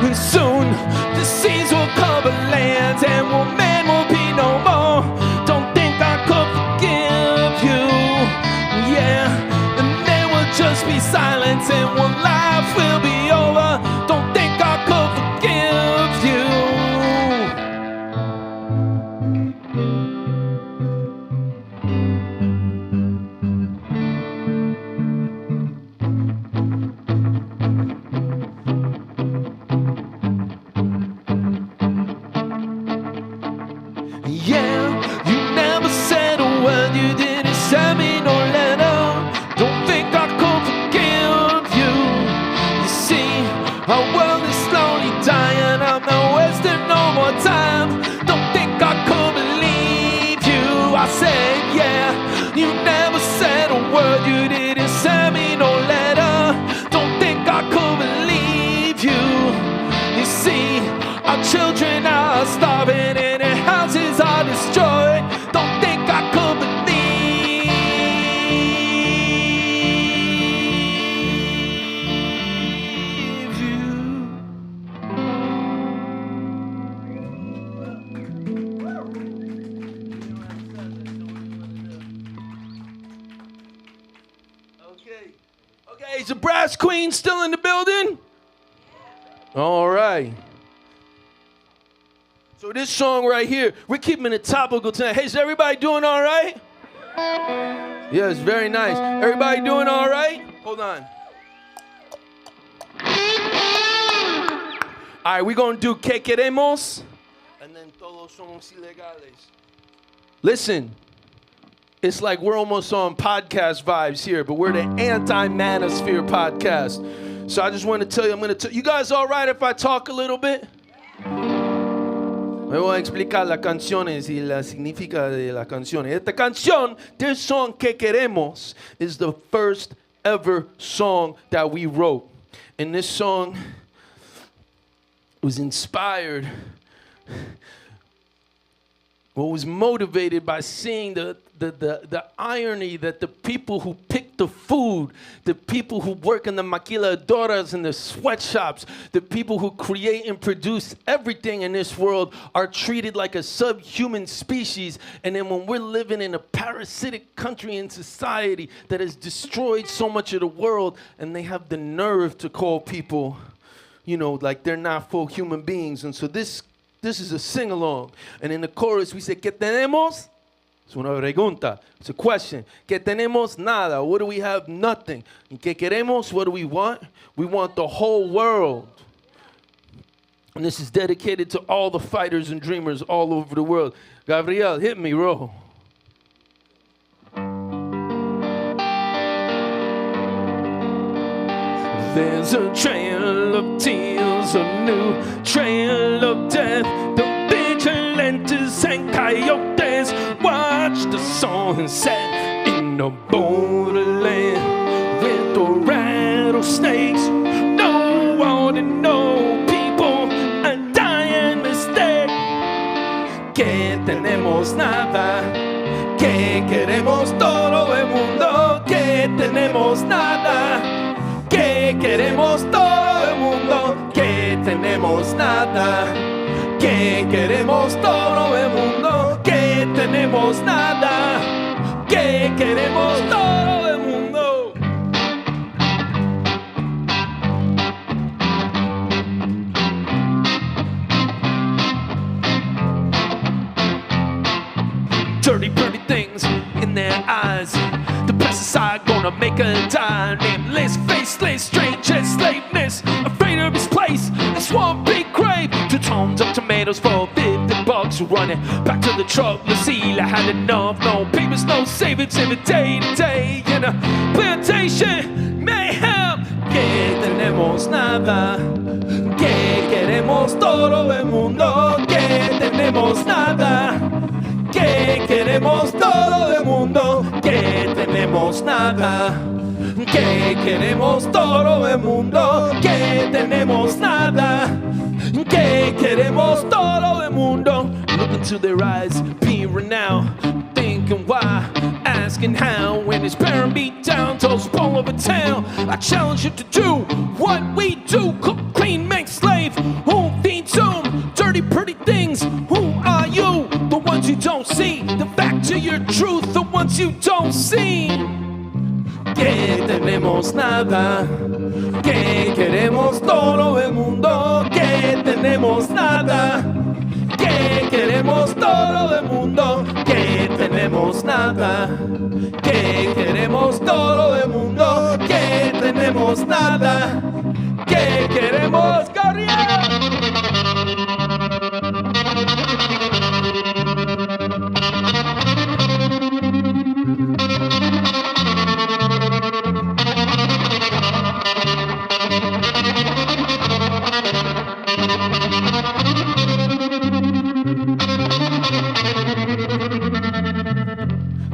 And soon the seas will cover lands and man will be no more. Don't think I could forgive you. Yeah, and there will just be silence and one life will be over. Don't think I could forgive you. Yeah, you never said a word, you didn't send me no letter. Don't think I could forgive you. You see, our world is slowly dying. I'm not wasting no more time. Don't think I could believe you. I said, yeah, you never said a word, you didn't send me no letter. Don't think I could believe you. You see, our children are starving and their houses are destroyed. Don't think I could believe you. Okay, is the brass queen still in the building? All right. So this song right here, we're keeping it topical tonight. Hey, is everybody doing all right? Yes, very nice. Everybody doing all right? Hold on. All right, we're going to do ¿Qué queremos? And then Todos somos ilegales. Listen, it's like we're almost on podcast vibes here, but we're the anti-manosphere podcast. So I just want to tell you, you guys all right if I talk a little bit? Me voy a explicar las canciones y la significa de las canciones. Esta canción, this song Que Queremos, is the first ever song that we wrote. And this song was inspired, was motivated by seeing the irony that the people who pick the food, the people who work in the maquiladoras and the sweatshops, the people who create and produce everything in this world are treated like a subhuman species. And then when we're living in a parasitic country and society that has destroyed so much of the world, and they have the nerve to call people, you know, like they're not full human beings. And so this is a sing-along. And in the chorus we say, ¿Qué tenemos? Es una pregunta. It's a question. ¿Qué tenemos? Nada. What do we have? Nothing. ¿Y qué queremos? What do we want? We want the whole world. And this is dedicated to all the fighters and dreamers all over the world. Gabriel, hit me, bro. There's a trail of tears, a new trail of death. The vigilantes and coyotes watch the sunset in the borderland with the rattlesnakes. No ordinary people are dying mistake. Que tenemos nada, que queremos todo el mundo. Que tenemos nada, que queremos todo el mundo. Que tenemos nada, que queremos todo el mundo. Que tenemos nada, que queremos todo el mundo. Dirty, pretty things in their eyes. The pesticide gonna make a die. Nameless, faceless, strange as slaveness. Afraid of his place. It's one big running back to the truck. The seal, I had enough. No papers, no savings, every day to day. In a plantation, mayhem. Que tenemos nada. Que queremos todo el mundo. Que tenemos nada. Que queremos todo el mundo. Que tenemos nada. Que queremos todo el mundo. Que tenemos nada. Que queremos todo el mundo. Look into their eyes, being renowned, thinking why, asking how. When his parent beat down, toes all over town. I challenge you to do what we do. Cook, clean, make slave. Who feeds them? Dirty, pretty things. Who are you? The ones you don't see. The fact to your truth, the ones you don't see. Que tenemos nada, que queremos todo el mundo, que tenemos nada, que queremos todo el mundo, que tenemos nada, que queremos todo el mundo, que tenemos nada, que queremos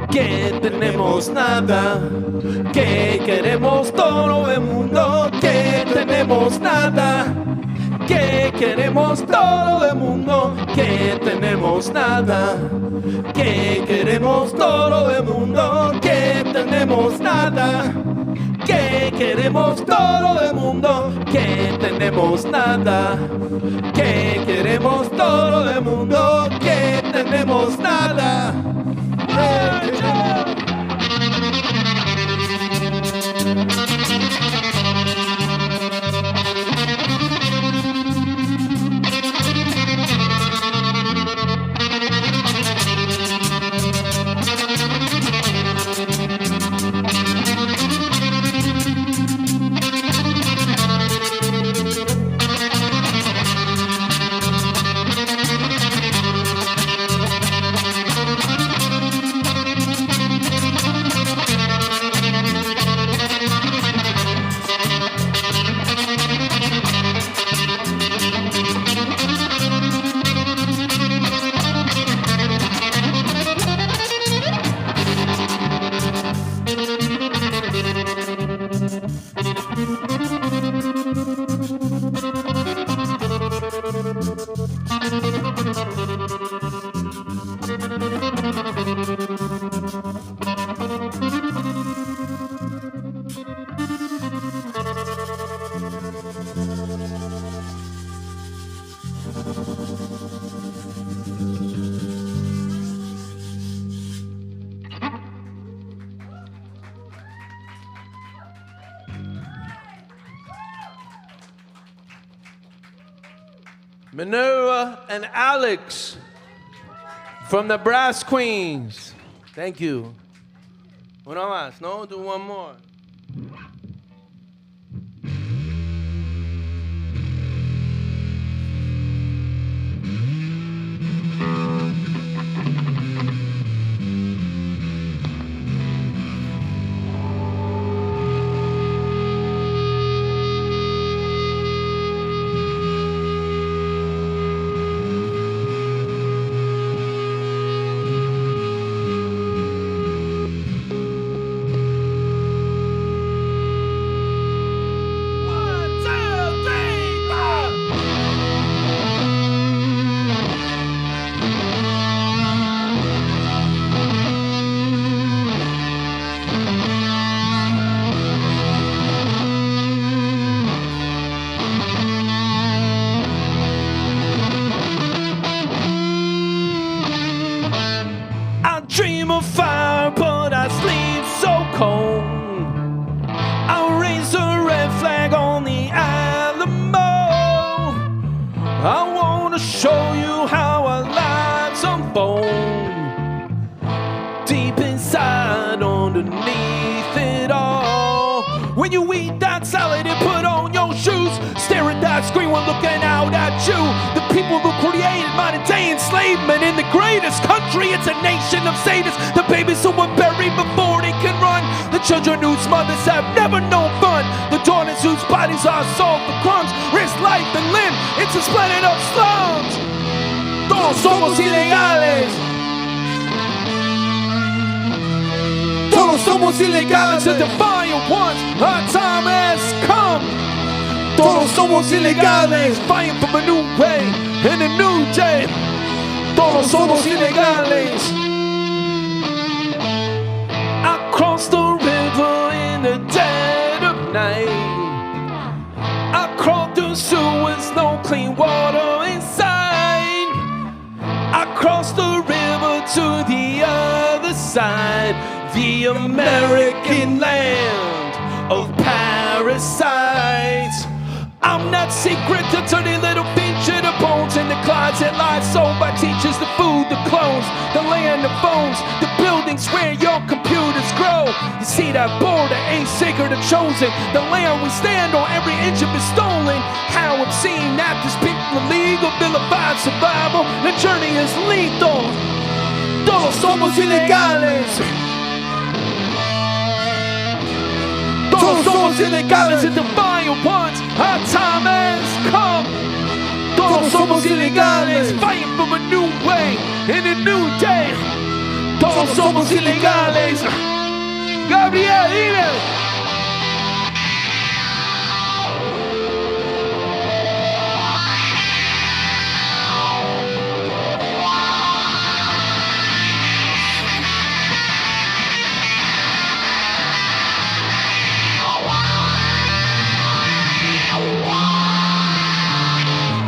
que tenemos nada, que queremos todo el mundo, que tenemos nada, que queremos todo el mundo, que tenemos nada, que queremos todo el mundo, que tenemos nada, que queremos todo el mundo, que tenemos nada, que queremos todo el mundo, que tenemos nada. Minerva and Alex from the Brass Queens. Thank you. Uno más, no? Do one more. Dream of fire, but I sleep so cold. I'll raise a red flag on the Alamo. I want to show you how our lives unfold. Deep inside, underneath it all. When you eat that salad and put on your shoes, stare at that screen while looking out at you. The people who created modern day enslavement in the greatest country. It's a nation of sadists. The babies who were buried before they can run. The children whose mothers have never known fun. The daughters whose bodies are sold for crumbs. Risk life and limb. It's a planet of slums. Todos somos ilegales. Todos somos ilegales. The defiant ones. Our time has come. Todos somos ilegales. Fighting for a new way and a new day. Todos somos ilegales. I crossed the river in the dead of night. I crawled through sewers, no clean water inside. I crossed the river to the other side, the American land of parasites. I'm not secret, the dirty little feature, the bones in the closet, lies sold by teachers, the food, the clothes, the land, the phones, the buildings where your computers grow. You see that border ain't sacred or chosen. The land we stand on, every inch of it stolen. How obscene that this people illegal, vilified survival. The journey is lethal. Todos somos ilegales. Todos somos ilegales, the defiant ones. Our time has come. Todos somos ilegales, fighting for a new way and a new day. Todos somos ilegales. Gabriel, dime.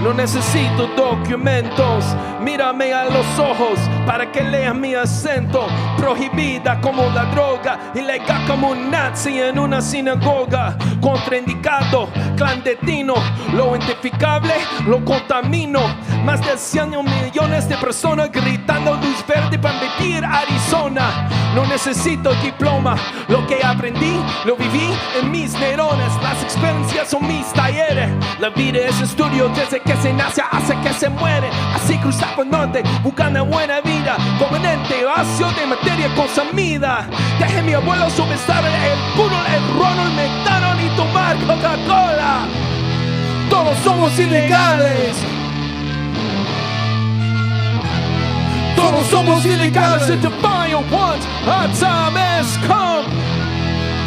No necesito documentos, mírame a los ojos para que leas mi acento. Prohibida como la droga, ilegal como un nazi en una sinagoga. Contraindicado, clandestino, lo identificable lo contamino. Más de 100 millones de personas gritando luz verde para vivir Arizona. No necesito diploma, lo que aprendí lo viví en mis neuronas. Las experiencias son mis talleres. La vida es estudio desde que se nace hasta que se muere. Así cruzar por norte, buscando buena vida. Conveniente, vacío de materia consumida. Dejé mi abuelo subestar el puro, el ron, el metano ni tomar Coca-Cola. Todos somos ilegales. Todos somos ilegales, the defiant ones. Our time has come.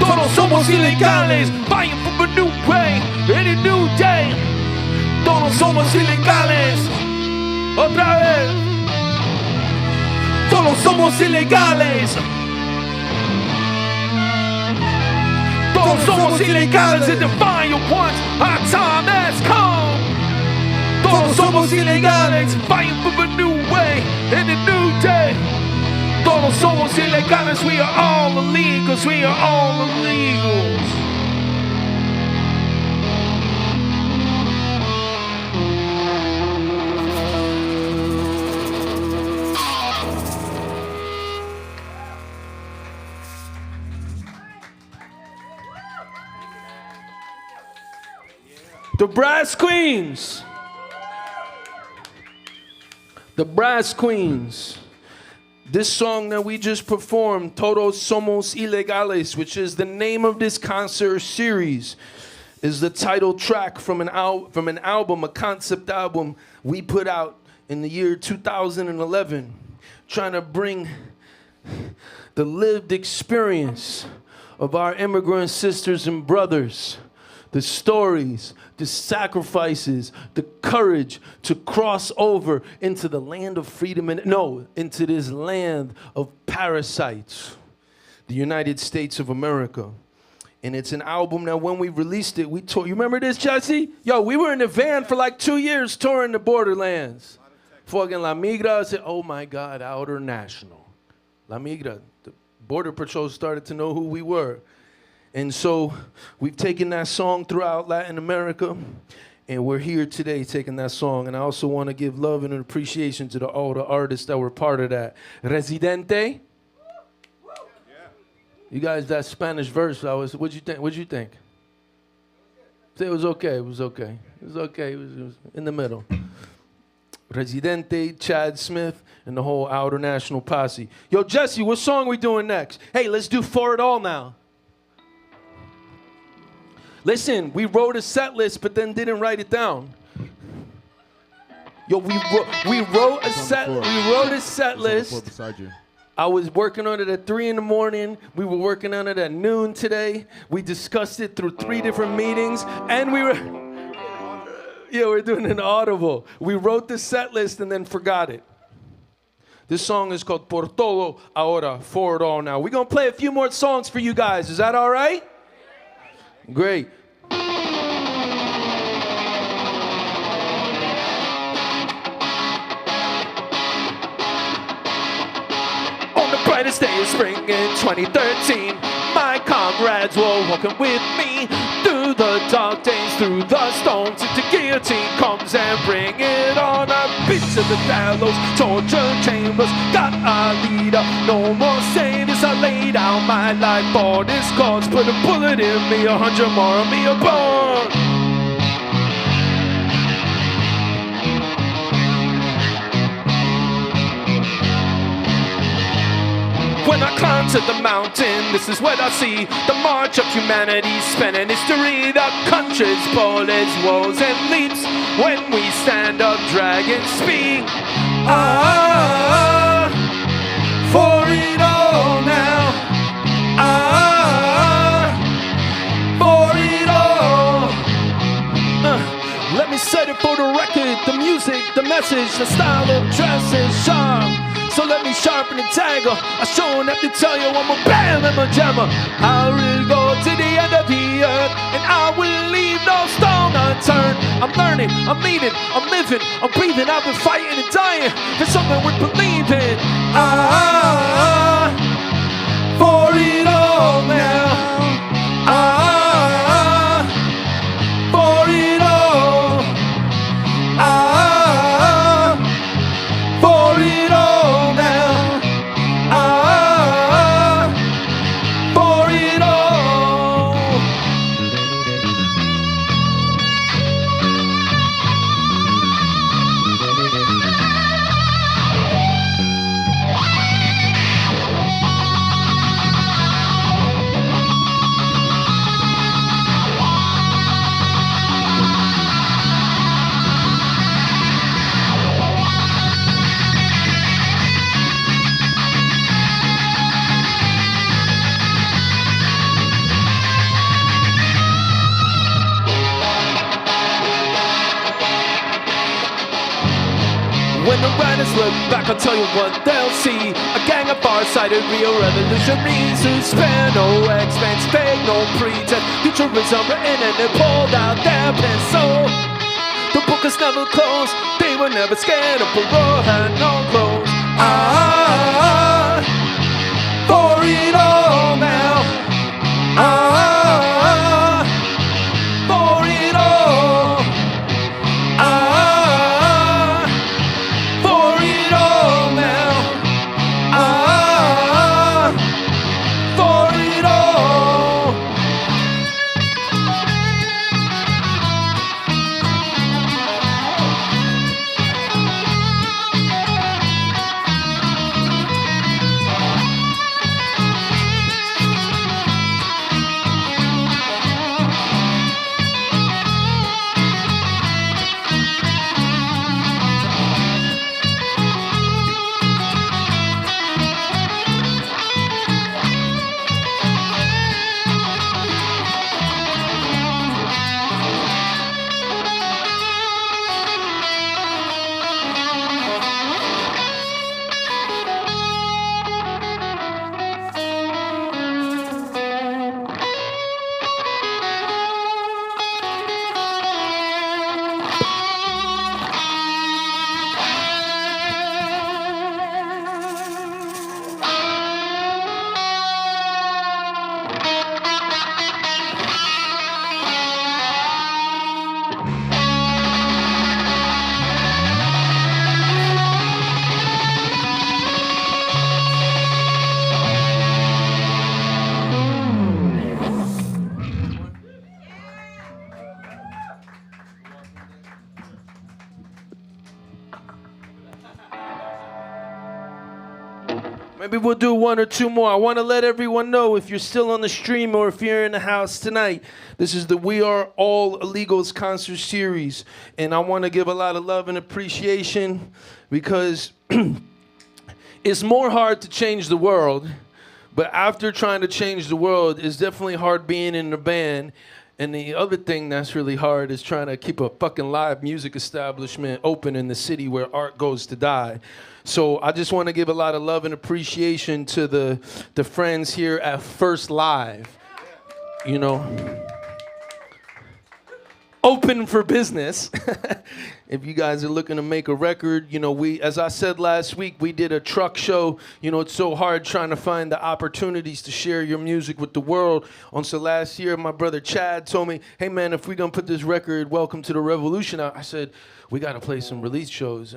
Todos somos ilegales, fighting for a new way and a new day. Todos somos ilegales. Otra vez. Todos somos ilegales. Todos somos ilegales, the defiant ones. Our time has come. Todos somos ilegales, fighting for a new way and a new day. Todos somos ilegales, we are all illegals, we are all illegals. The Brass Queens. The Brass Queens. This song that we just performed, Todos Somos Ilegales, which is the name of this concert series, is the title track from an album, a concept album we put out in the year 2011, trying to bring the lived experience of our immigrant sisters and brothers, the stories, the sacrifices, the courage to cross over into the land of freedom into this land of parasites, the United States of America. And it's an album that when we released it, we toured. You remember this, Jesse? Yo, we were in the van for like 2 years touring the borderlands. Fucking La Migra, I said, oh my God, Outernational. La Migra, the Border Patrol started to know who we were. And so we've taken that song throughout Latin America, and we're here today taking that song. And I also want to give love and appreciation to all the artists that were part of that. Residente. You guys, that Spanish verse, what'd you think? What'd you think? It was okay. It was okay. It was okay. It was in the middle. Presidente, Chad Smith, and the whole Outernational posse. Yo, Jesse, what song we doing next? Hey, let's do For It All now. Listen, we wrote a set list, but then didn't write it down. Yo, we wrote a set list. Beside you. I was working on it at 3 in the morning. We were working on it at noon today. We discussed it through 3 different meetings, and we're doing an audible. We wrote the set list and then forgot it. This song is called Por Todo Ahora, For It All Now. We're gonna play a few more songs for you guys. Is that all right? Great. On the brightest day of spring in 2013, my comrades were walking with me through the dark days, through the storms. The guillotine comes and bring it on. I've been to the gallows, torture chambers, got a leader, no more saviors. I lay down my life for this cause, put a bullet in me, 100 more of me are born. When I climb to the mountain, this is what I see. The march of humanity, spanning history. The country's bullets, woes and leaps. When we stand up, dragons speak. Ah, for it all now. Ah, for it all. Let me set it for the record. The music, the message, the style of dress is sharp. So let me sharpen and tangle. I sure have to tell you I'm a bam and a jammer. I will go to the end of the earth, and I will leave no stone unturned. I'm learning, I'm leading, I'm living, I'm breathing. I've been fighting and dying for something worth believing. Ah, for it all now. Ah, for it all. Ah, for it all. When the writers look back, I'll tell you what they'll see. A gang of far-sighted real revolutionaries who spare no expense, beg no pretense. Futurism written and they pulled out their pencil. The book is never closed. They were never scared of parole, had no clothes. Ah, for it all now. Ah, for it all. Ah. Maybe we'll do one or two more. I want to let everyone know, if you're still on the stream or if you're in the house tonight, this is the We Are All Illegals concert series. And I want to give a lot of love and appreciation because it's more hard to change the world. But after trying to change the world, it's definitely hard being in the band. And the other thing that's really hard is trying to keep a fucking live music establishment open in the city where art goes to die. So I just want to give a lot of love and appreciation to the friends here at First Live. You know, open for business. If you guys are looking to make a record, you know, as I said last week, we did a truck show. You know, it's so hard trying to find the opportunities to share your music with the world. So last year, my brother Chad told me, hey man, if we're gonna put this record, Welcome to the Revolution, out, I said, we gotta play some release shows.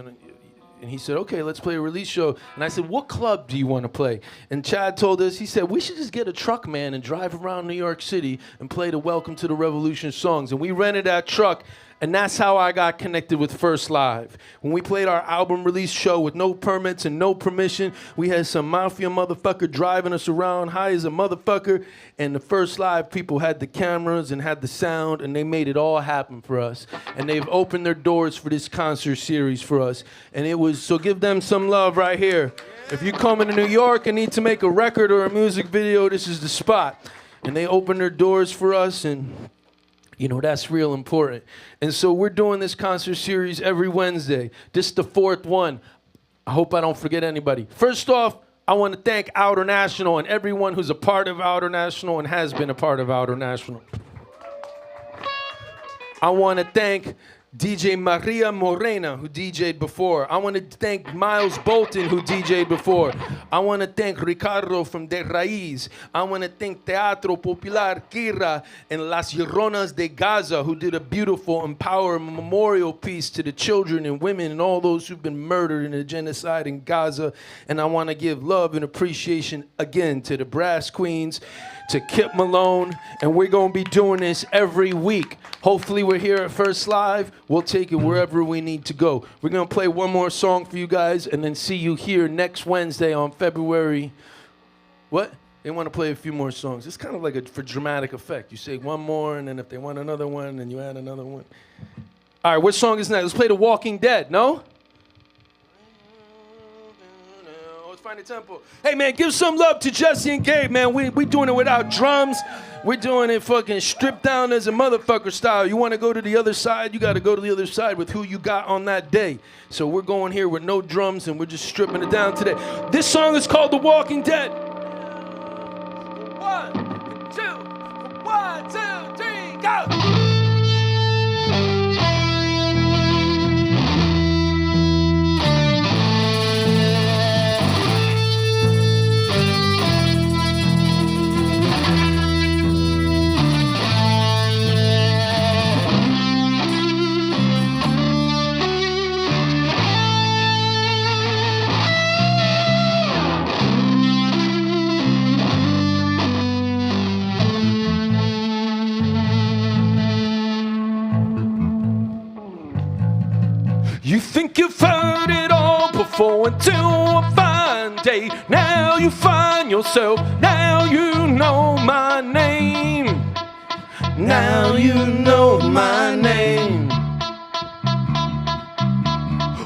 And he said, okay, let's play a release show. And I said, what club do you want to play? And Chad told us, he said, we should just get a truck, man, and drive around New York City and play the Welcome to the Revolution songs. And we rented that truck, and that's how I got connected with First Live. When we played our album release show with no permits and no permission, we had some mafia motherfucker driving us around high as a motherfucker, and the First Live people had the cameras and had the sound, and they made it all happen for us. And they've opened their doors for this concert series for us. And it was, so give them some love right here. If you're coming to New York and need to make a record or a music video, this is the spot. And they opened their doors for us, and you know, that's real important. And so we're doing this concert series every Wednesday. This is the 4th one. I hope I don't forget anybody. First off, I want to thank Outernational and everyone who's a part of Outernational and has been a part of Outernational. I want to thank DJ Maria Morena, who DJ'd before. I want to thank Miles Bolton, who DJ'd before. I want to thank Ricardo from De Raiz. I want to thank Teatro Popular Kira and Las Lloronas de Gaza, who did a beautiful Empower memorial piece to the children and women and all those who've been murdered in the genocide in Gaza. And I want to give love and appreciation again to the Brass Queens, to Kip Malone, and we're gonna be doing this every week. Hopefully we're here at First Live. We'll take it wherever we need to go. We're gonna play one more song for you guys and then see you here next Wednesday on February. What? They wanna play a few more songs. It's kind of like for dramatic effect. You say one more, and then if they want another one, then you add another one. All right, what song is next? Let's play The Walking Dead, no? Find a tempo. Hey man, give some love to Jesse and Gabe, man. We doing it without drums. We're doing it fucking stripped down as a motherfucker style. You want to go to the other side, you got to go to the other side with who you got on that day. So we're going here with no drums and we're just stripping it down today. This song is called The Walking Dead. 1, 2, 1, 2, 3, go! You think you've heard it all before until a fine day. Now you find yourself, now you know my name. Now you know my name.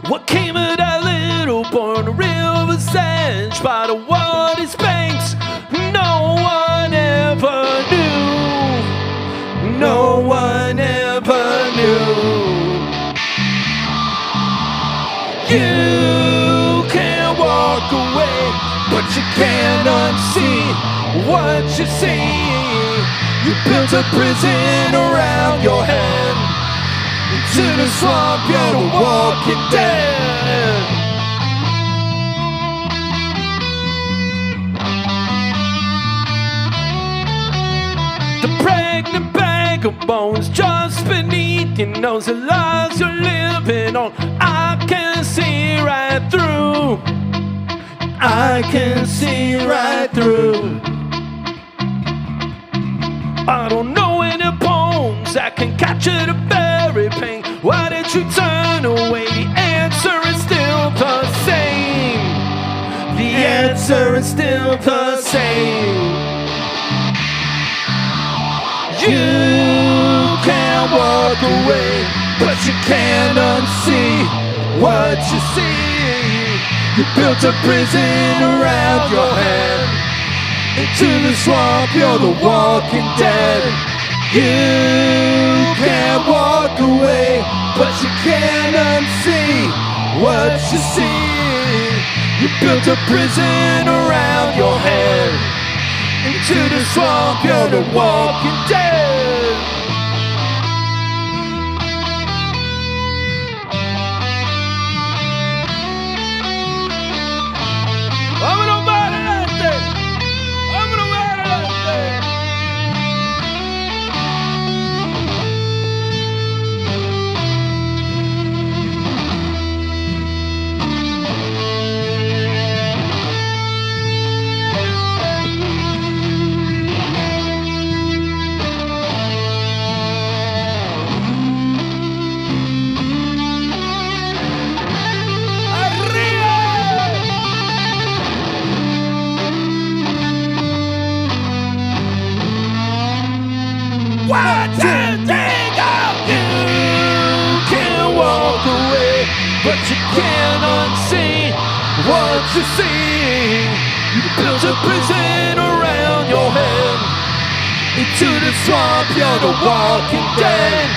What came of that little boy on the river's edge by the water's banks? No one ever knew. No one ever knew. You can't walk away, but you can't unsee what you see. You built a prison around your head. Into the swamp, you're the walking dead. The pregnant bag of bones just beneath your nose, the lies you're living on. I can see right through. I can see right through. I don't know any poems that can capture the very pain. Why did you turn away? The answer is still the same. The answer still the same. You can't walk away, but you can't unsee what you see. You built a prison around your head. Into the swamp, you're the walking dead. You can't walk away, but you can't unsee what you see. You built a prison around your head. Into the swamp, you're the walking dead. Vámonos para adelante. Vámonos para adelante. One, two, three, go! You can't walk away, but you can't unsee what you see. You built a prison around your head. Into the swamp, you're the walking dead.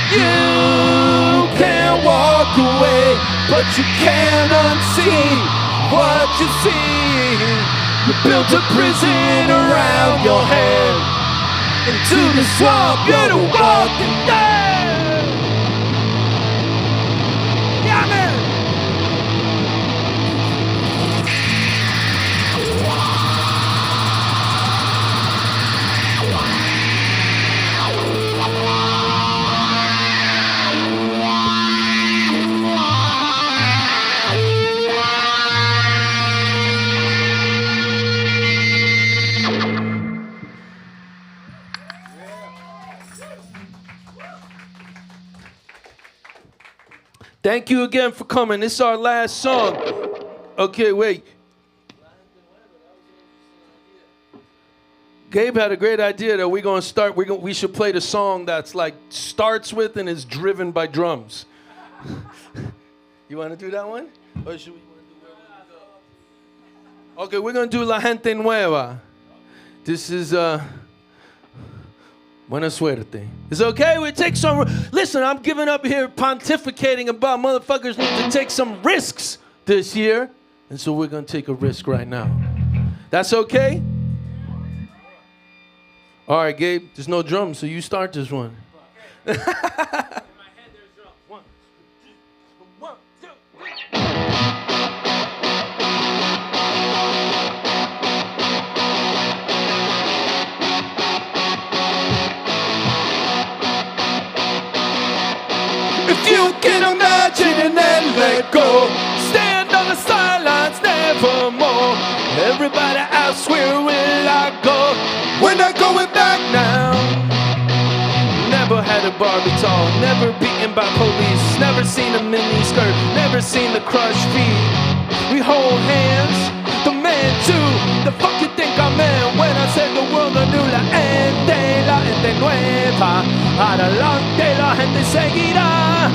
You can't walk away, but you can't unsee what you see. You built a prison around your head. Into the swamp, you're the walking dead. Yeah, man. Thank you again for coming. This is our last song. Okay, wait. Gabe had a great idea that we're gonna start. We should play the song that's like starts with and is driven by drums. You want to do that one, or should we? Okay, we're gonna do La Gente Nueva. This is Buena suerte. It's okay, we take some... Listen, I'm giving up here pontificating about motherfuckers need to take some risks this year. And so we're going to take a risk right now. That's okay? All right, Gabe, there's no drums, so you start this one. In my head, there's drums. One, two, three. If you can imagine and then let go, stand on the sidelines nevermore. Everybody asks, where will I go? We're not going back now. Never had a Barbie doll, never beaten by police, never seen a mini skirt, never seen the crushed feet. We hold hands, the man too. The fuck you think I'm in when I said the world anew? La gente nueva. Adelante la gente seguirá.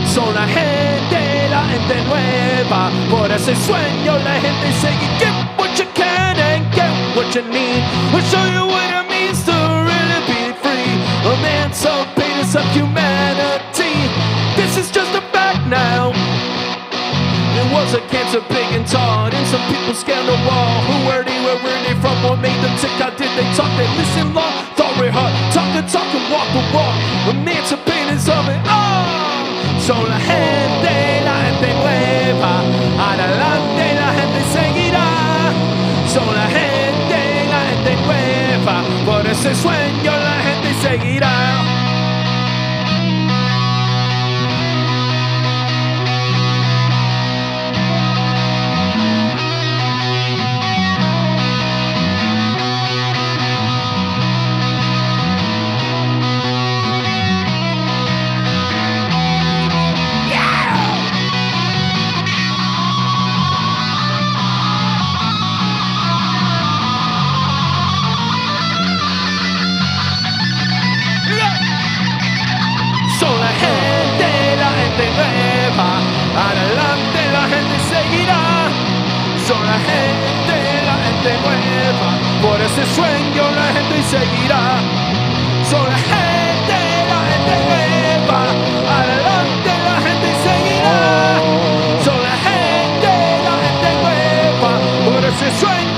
Son la gente nueva. Por ese sueño la gente seguirá. Get what you can and get what you need. We'll show you what it means to really be free. Emancipate of humanity. This is just a fact now. It was a cancer big and tall, and some people scanned the wall. Who were they from? What made them tick? How did they talk? They listened long, thought we heard. Talk and walk the walk. Emancipators of it all. So la gente nueva. Adelante la gente seguirá. So la gente nueva. Por ese sueño la gente seguirá. Adelante la gente seguirá. Son la gente nueva. Por ese sueño la gente seguirá. Son la gente nueva. Adelante la gente seguirá. Son la gente nueva. Por ese sueño.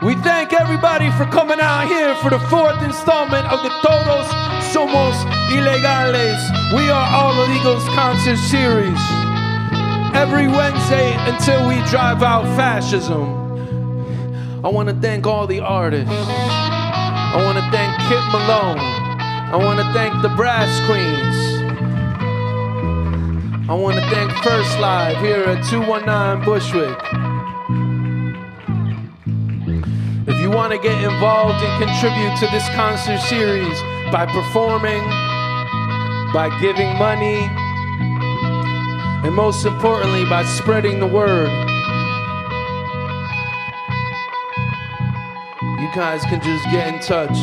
We thank everybody for coming out here for the 4th installment of the Todos, Somos, Ilegales. We are all illegals concert series. Every Wednesday until we drive out fascism. I want to thank all the artists. I want to thank Kip Malone. I want to thank the Brass Queens. I want to thank First Live here at 219 Bushwick. If you want to get involved and contribute to this concert series by performing, by giving money, and most importantly, by spreading the word, you guys can just get in touch.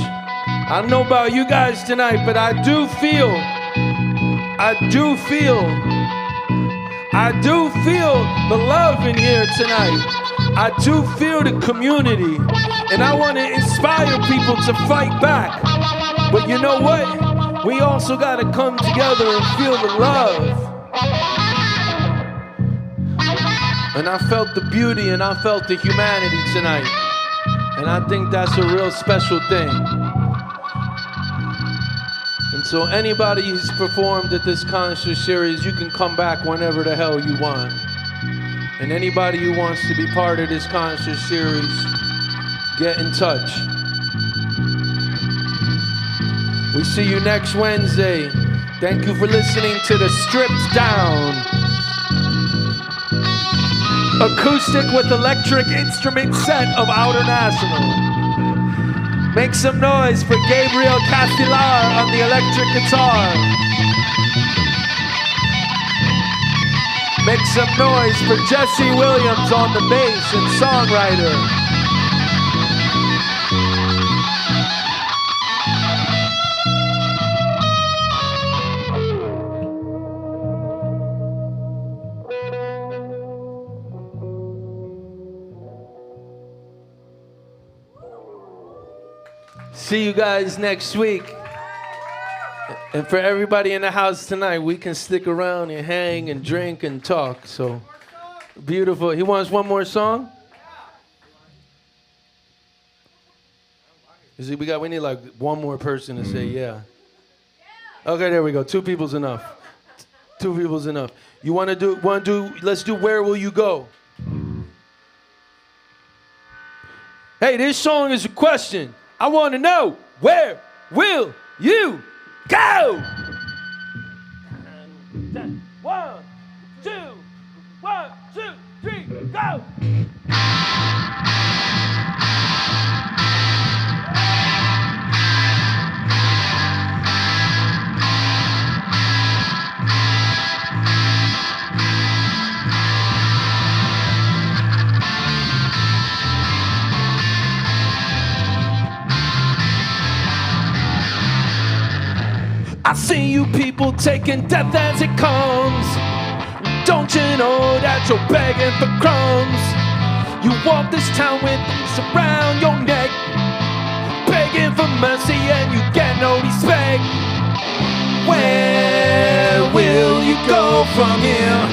I don't know about you guys tonight, but I do feel the love in here tonight. I do feel the community, and I want to inspire people to fight back. But you know what? We also got to come together and feel the love. And I felt the beauty and I felt the humanity tonight. And I think that's a real special thing. And so anybody who's performed at this concert series, you can come back whenever the hell you want. And anybody who wants to be part of this concert series, get in touch. We see you next Wednesday. Thank you for listening to the Stripped Down acoustic with electric instrument set of Outernational. Make some noise for Gabriel Castellar on the electric guitar. Make some noise for Jesse Williams on the bass and songwriter. See you guys next week. And for everybody in the house tonight, we can stick around and hang and drink and talk. So beautiful. He wants one more song? We need like one more person to say yeah. Okay, there we go. Two people's enough. Two people's enough. You want to do, let's do Where Will You Go? Hey, this song is a question. I want to know, where will you go? 1, 2, 1, 2, 3, go! I see you people taking death as it comes. Don't you know that you're begging for crumbs? You walk this town with noose around your neck. for mercy and you get no respect. Where will you go from here?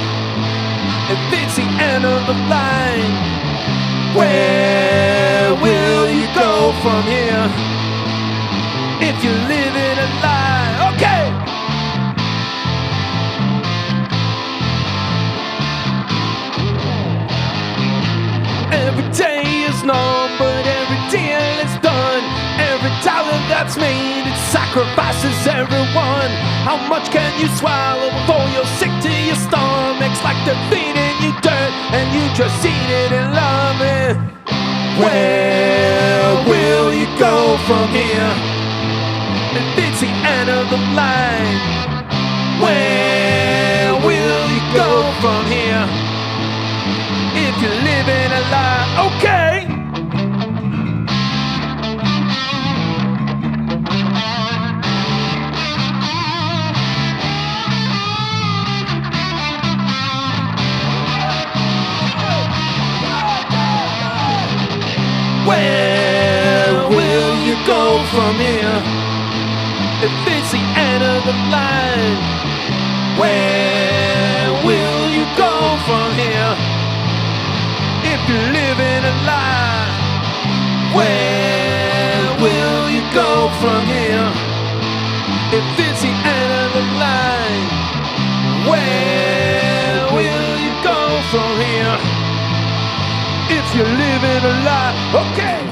If it's the end of the line, where will you go from here? If you're living a lie, okay. Every day is numbered, every deal is done. Every dollar that's made, it sacrifices everyone. How much can you swallow before you're sick to your stomach's like they're feeding you dirt and you just eat it and love it? Where will you go from here? If it's the end of the line, where will you go from here? If you're living a lie, okay. Where will you go from here? If it's the end of the line, where will you go from here? If you're living a lie, where will you go from here? If it's the end of the line, where will you go from here? If you're living a lie, okay.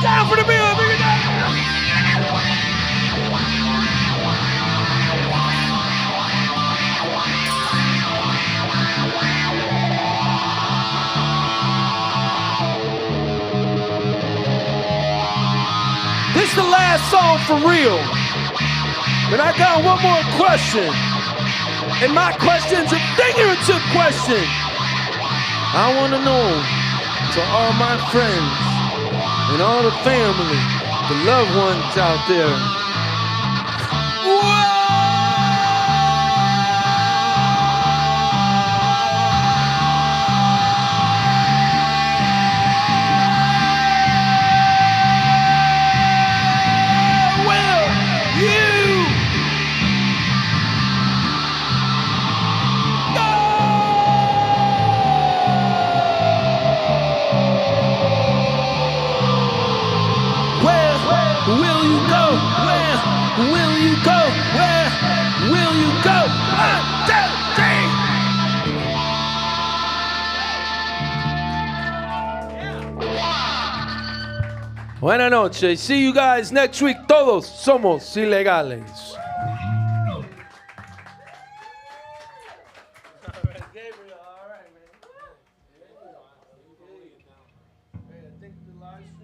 Down for the bill, bring it down. This is the last song for real. But I got one more question. And my question's a figurative question. I want to know to all my friends and all the family, the loved ones out there. Whoa! Will you go? Where will you go? Where will you go? 1, 2, 3. Buenas noches. See you guys next week. Todos somos ilegales. Gabriel, all right, man. I think the live